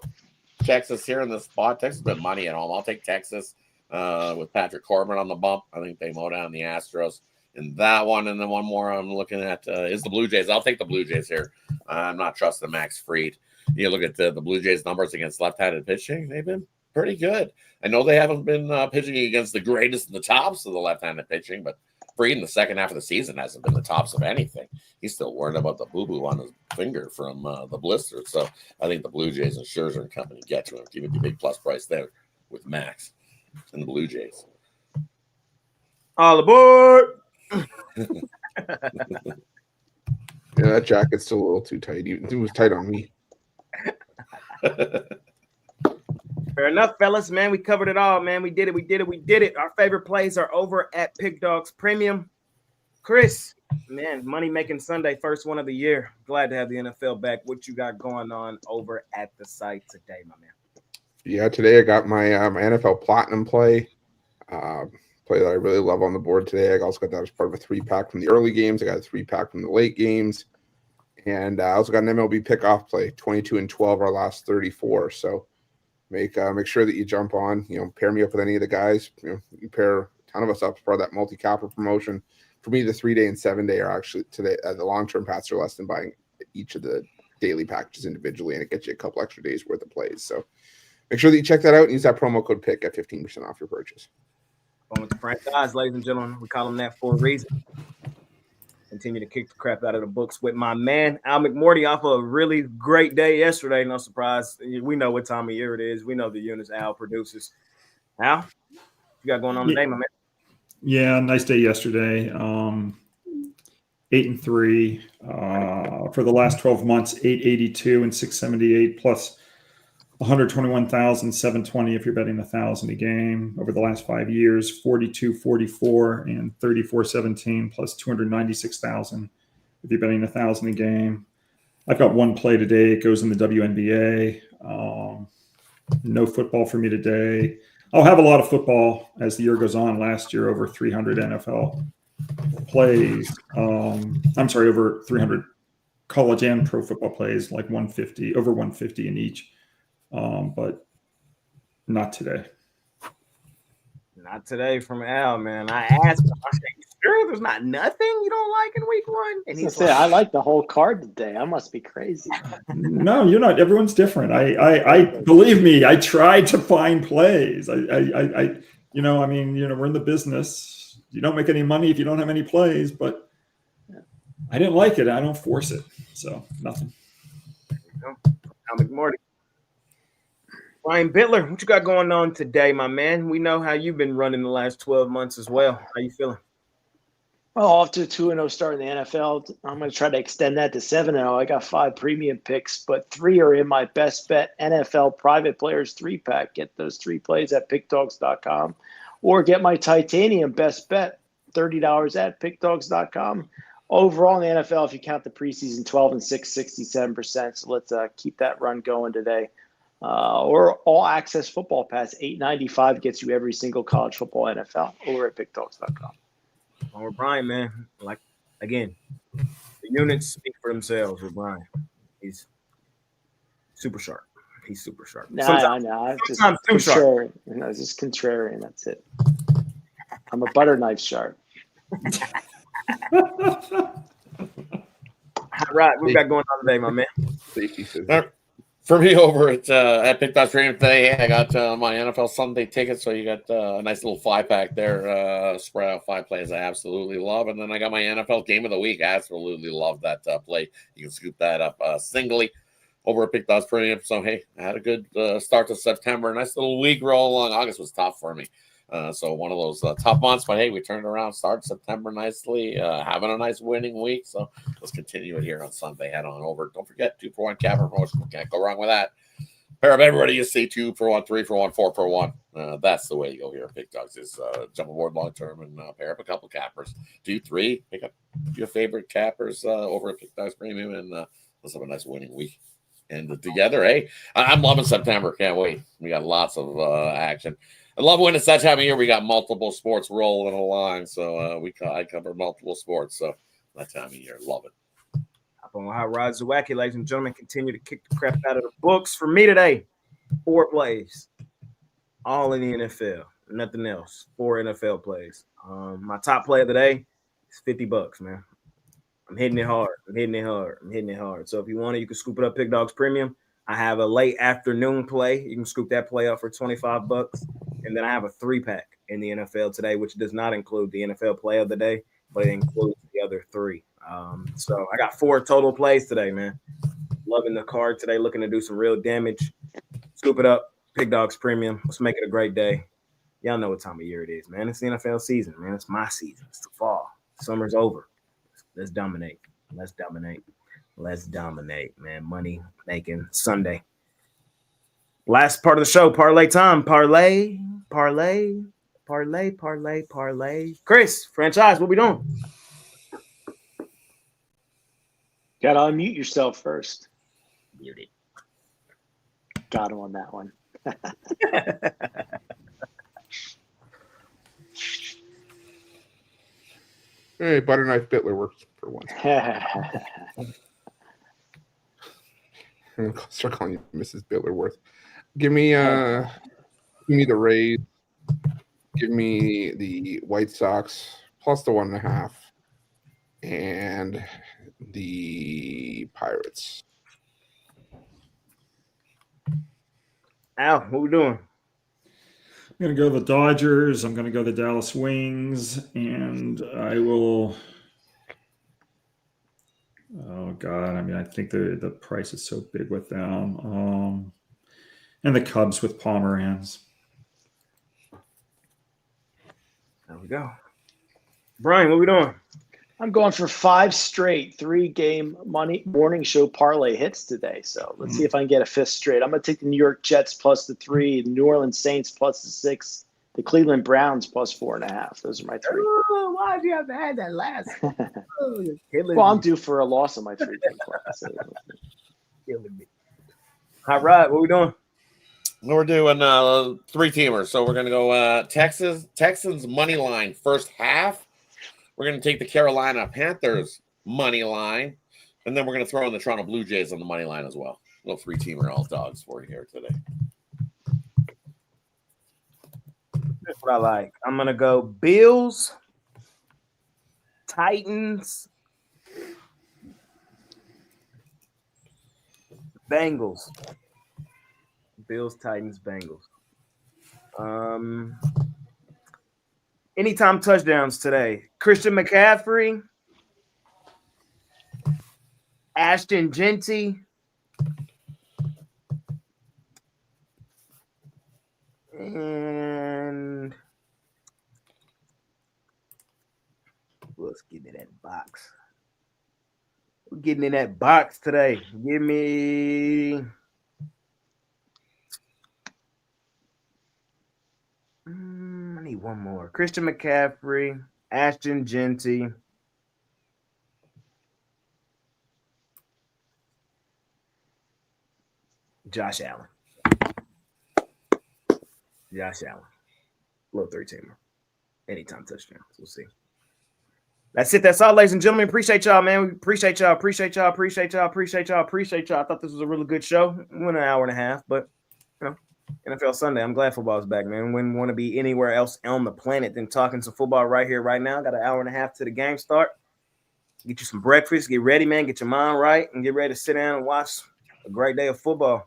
Texas here in the spot. Texas been money at home. I'll take Texas with Patrick Corbin on the bump. I think they mow down the Astros in that one. And then one more I'm looking at is the Blue Jays. I'll take the Blue Jays here. I'm not trusting Max Fried. You look at the Blue Jays numbers against left-handed pitching. They've been pretty good. I know they haven't been pitching against the greatest of the tops of the left-handed pitching, but Fried in the second half of the season hasn't been the tops of anything. He's still worried about the boo-boo on his finger from the blister. So I think the Blue Jays and Scherzer and company get to him. Give it the big plus price there with Max and the Blue Jays. All aboard! Yeah, that jacket's still a little too tight. It was tight on me. Fair enough, fellas, man. We covered it all, man. We did it. Our favorite plays are over at PickDawgz Premium. Chris, man, Money Making Sunday, first one of the year. Glad to have the NFL back. What you got going on over at the site today, my man? Yeah, today I got my NFL Platinum play that I really love on the board today. I also got that as part of a 3-pack from the early games. I got a 3-pack from the late games. And I also got an MLB pickoff play, 22-12, our last 34. So make sure that you jump on, pair me up with any of the guys. You pair a ton of us up as part of that multi-capper promotion. For me, the 3-day and 7-day are actually today. The long-term packs are less than buying each of the daily packages individually, and it gets you a couple extra days worth of plays. So make sure that you check that out and use that promo code PICK at 15% off your purchase. Going with the franchise, ladies and gentlemen. We call them that for a reason. Continue to kick the crap out of the books with my man, Al McMorty, off of a really great day yesterday. No surprise. We know what time of year it is. We know the units Al produces. Al, you got going on today, my man? Yeah, nice day yesterday. 8-3 for the last 12 months, 882 and 678 plus 121,720 if you're betting 1,000 a game. Over the last 5 years, 42-44 and 34-17 plus 296,000 if you're betting 1,000 a game. I've got one play today. It goes in the WNBA. No football for me today. I'll have a lot of football as the year goes on. Last year, over 300 NFL plays. Over 300 college and pro football plays, like 150, over 150 in each. But not today. Not today from Al, man. I asked him, I said, sure, there's not nothing you don't like in week 1? And he said, I like the whole card today. I must be crazy. No, you're not. Everyone's different. I believe me, I tried to find plays. We're in the business. You don't make any money if you don't have any plays, but I didn't like it. I don't force it. So nothing. Comic Morty. Ryan Bittler, what you got going on today, my man? We know how you've been running the last 12 months as well. How you feeling? Well, off to a 2-0 start in the NFL. I'm going to try to extend that to 7-0. I got 5 premium picks, but 3 are in my best bet NFL private players 3-pack. Get those 3 plays at PickDawgz.com or get my titanium best bet, $30 at PickDawgz.com. Overall in the NFL, if you count the preseason, 12-6, 67%. So let's keep that run going today. Or all access football pass, $8.95 gets you every single college football NFL over at PickDawgz.com. With Brian, man, like again, the units speak for themselves with Brian. He's super sharp. He's super sharp. I know. I'm just too sharp. It's just contrarian. That's it. I'm a butter knife sharp. All right, what we got going on today, my man? For me over at Pick Dawgz Premium today, I got my NFL Sunday ticket, so you got a nice little 5-pack there, spread out 5 plays I absolutely love. And then I got my NFL Game of the Week. I absolutely love that play. You can scoop that up singly over at Pick Dawgz Premium. So, hey, I had a good start to September. Nice little week roll along. August was tough for me. So one of those tough months, but hey, we turned around, started September nicely, having a nice winning week. So let's continue it here on Sunday. Head on over. Don't forget 2-for-1 cap promotion. Can't go wrong with that. Pair of everybody, you see 2-for-1, 3-for-1, 4-for-1. That's the way you go here. Pick Dawgz is jump aboard long term and pair up a couple cappers. 2, 3, pick up your favorite cappers over at Pick Dawgz Premium, and let's have a nice winning week. And together, hey, I'm loving September. Can't wait. We got lots of action. I love when it's that time of year. We got multiple sports rolling along, so I cover multiple sports. So that time of year, love it. Hop on Hot Rod Zawacki, ladies and gentlemen. Continue to kick the crap out of the books for me today. 4 plays, all in the NFL, nothing else. 4 NFL plays. My top play of the day is $50, man. I'm hitting it hard. So if you want it, you can scoop it up. Pick Dawgz Premium. I have a late afternoon play. You can scoop that play up for $25. And then I have a 3-pack in the NFL today, which does not include the NFL play of the day, but it includes the other 3. So I got 4 total plays today, man. Loving the card today, looking to do some real damage. Scoop it up, Pick Dawgz Premium. Let's make it a great day. Y'all know what time of year it is, man. It's the NFL season, man. It's my season. It's the fall. Summer's over. Let's dominate. Let's dominate, man. Money making Sunday. Last part of the show, parlay time. Parlay. Chris, franchise, what we doing? Got to unmute yourself first. Muted. Got him on that one. Hey, butter knife Bittler works for once. Start calling you Mrs. Bitlerworth. Give me the Rays. Give me the White Sox plus the 1.5 and the Pirates. Al, what we doing? I'm going to go the Dodgers. I'm going to go the Dallas Wings, and I will. Oh God! I mean, I think the price is so big with them. And the Cubs with Pomeranz. There we go. Brian, what we doing? I'm going for 5 straight 3-game morning show parlay hits today. So let's see if I can get a 5th straight. I'm going to take the New York Jets plus the 3, the New Orleans Saints plus the 6, the Cleveland Browns plus 4.5. Those are my 3. Oh, why'd you have to add that last one? Oh, well, I'm due for a loss on my 3-game play. So. Killing me. All right, what we doing? We're doing 3-teamers. So we're going to go Texans money line first half. We're going to take the Carolina Panthers money line, and then we're going to throw in the Toronto Blue Jays on the money line as well. A little 3-teamer all dogs for you here today. That's what I like. I'm going to go Bills, Titans, Bengals. Bills, Titans, Bengals. Anytime touchdowns today. Christian McCaffrey Ashton Genty. And let's get in that box. We're getting in that box today. Give me I need one more. Christian McCaffrey, Ashton Genty. Josh Allen. Little 3-teamer. Anytime touchdowns. We'll see. That's it. That's all, ladies and gentlemen. Appreciate y'all, man. We appreciate y'all. I thought this was a really good show. We went an hour and a half, but NFL Sunday. I'm glad football's back, man. Wouldn't want to be anywhere else on the planet than talking some football right here, right now. Got an hour and a half to the game start. Get you some breakfast. Get ready, man. Get your mind right and get ready to sit down and watch a great day of football.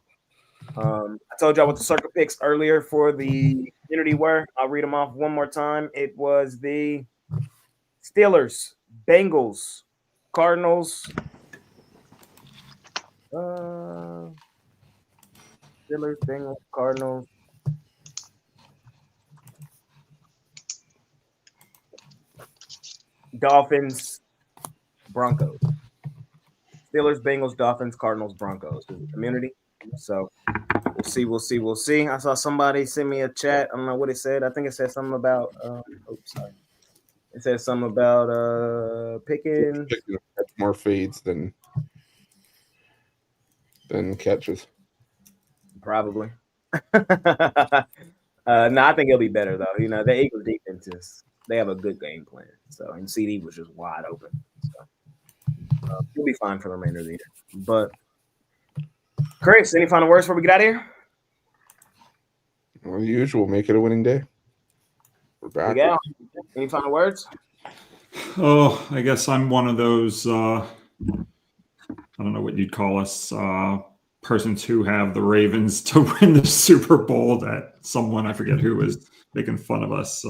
I told y'all what the Circa picks earlier for the community were. I'll read them off one more time. It was the Steelers, Bengals, Cardinals, Steelers, Bengals, Cardinals, Dolphins, Broncos. Steelers, Bengals, Dolphins, Cardinals, Broncos. Is the community. So we'll see. I saw somebody send me a chat. I don't know what it said. I think it said something about It said something about picking more fades than catches. Probably. No, I think it'll be better though. You know, the Eagles defense they have a good game plan. So and CD was just wide open. So he'll be fine for the remainder of the year. But Chris, any final words before we get out of here? Well, as usual, make it a winning day. We're back. Yeah. Any final words? Oh, I guess I'm one of those, I don't know what you'd call us, persons who have the Ravens to win the Super Bowl that someone, I forget who, was making fun of us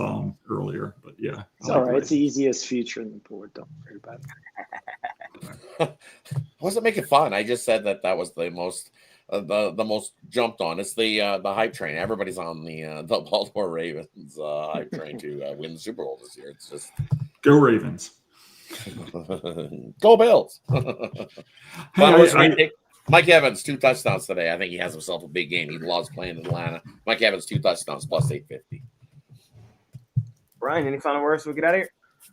earlier. But yeah. It's all right. It's the easiest future in the board. Don't worry about it. I wasn't making fun. I just said that was the most jumped on. It's the hype train. Everybody's on the Baltimore Ravens hype train to win the Super Bowl this year. It's just go Ravens, go Bills. Hey, Mike Evans 2 touchdowns today. I think he has himself a big game. He loves playing in Atlanta. Mike Evans 2 touchdowns plus 850. Brian, any final words before we get out of here?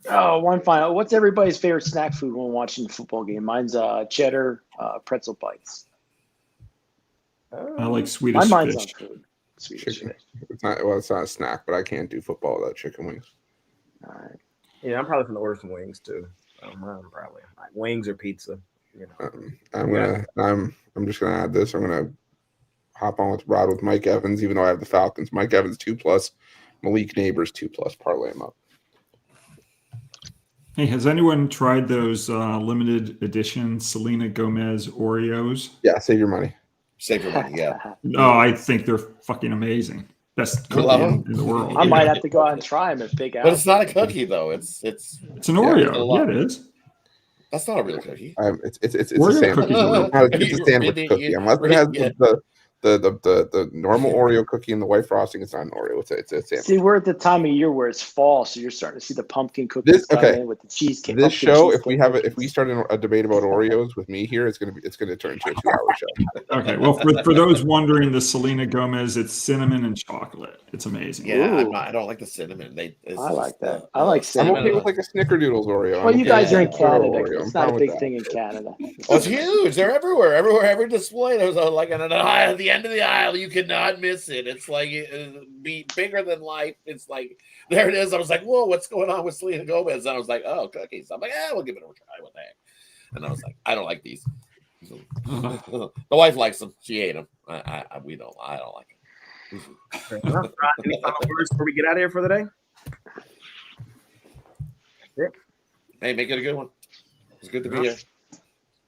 Oh, one final. What's everybody's favorite snack food when watching the football game? Mine's cheddar pretzel bites. I like Swedish fish. Mine's on food. Swedish Chicken. fish. It's not a snack, but I can't do football without chicken wings. All right. Yeah, I'm probably going to order some wings too. I'm probably like wings or pizza. You know. I'm just gonna add this. I'm gonna hop on with Rod with Mike Evans, even though I have the Falcons. Mike Evans 2+, Malik Neighbors 2+. Parlay him up. Hey, has anyone tried those limited edition Selena Gomez Oreos? Yeah, save your money. Save your money, yeah. No, I think they're fucking amazing. Best cookie in the world. I might have to go out and try them at Big Al. But it's not a cookie though. It's an Oreo. Yeah, it is. That's not a real cookie. It's a Oreo sandwich. cookies. It's a sandwich cookie. Unless it has the normal Oreo cookie and the white frosting, it's not an Oreo. It's a sandwich. See, we're at the time of year where it's fall, so you're starting to see the pumpkin cookies come in with the cheesecake. This show, if we start a debate about Oreos with me here, it's gonna turn into a 2-hour show. Okay, well, for those wondering, the Selena Gomez, it's cinnamon and chocolate. It's amazing. Yeah, I don't like the cinnamon. I like that. I like I'm cinnamon. okay with like a Snickerdoodles Oreo. Well, you guys are in Canada. Oreo. It's not a big thing in Canada. Oh, it's huge. They're everywhere. Every display. There's like an aisle at the end of the aisle. You cannot miss it. It's like be bigger than life. It's like there it is. I was like, whoa, what's going on with Selena Gomez? And I was like, oh, cookies. I'm like, we'll give it a try. What the heck? And I was like, I don't like these. The wife likes them. She ate them. We don't. I don't like them. Any final words before we get out of here for the day? Hey, make it a good one. It's good to be here.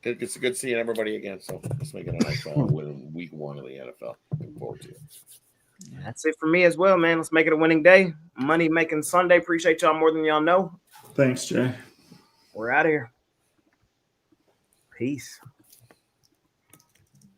It's good seeing everybody again. So let's make it a nice win week 1 of the NFL. Looking forward to it. That's it for me as well, man. Let's make it a winning day. Money making Sunday. Appreciate y'all more than y'all know. Thanks, Jay. We're out of here. Peace.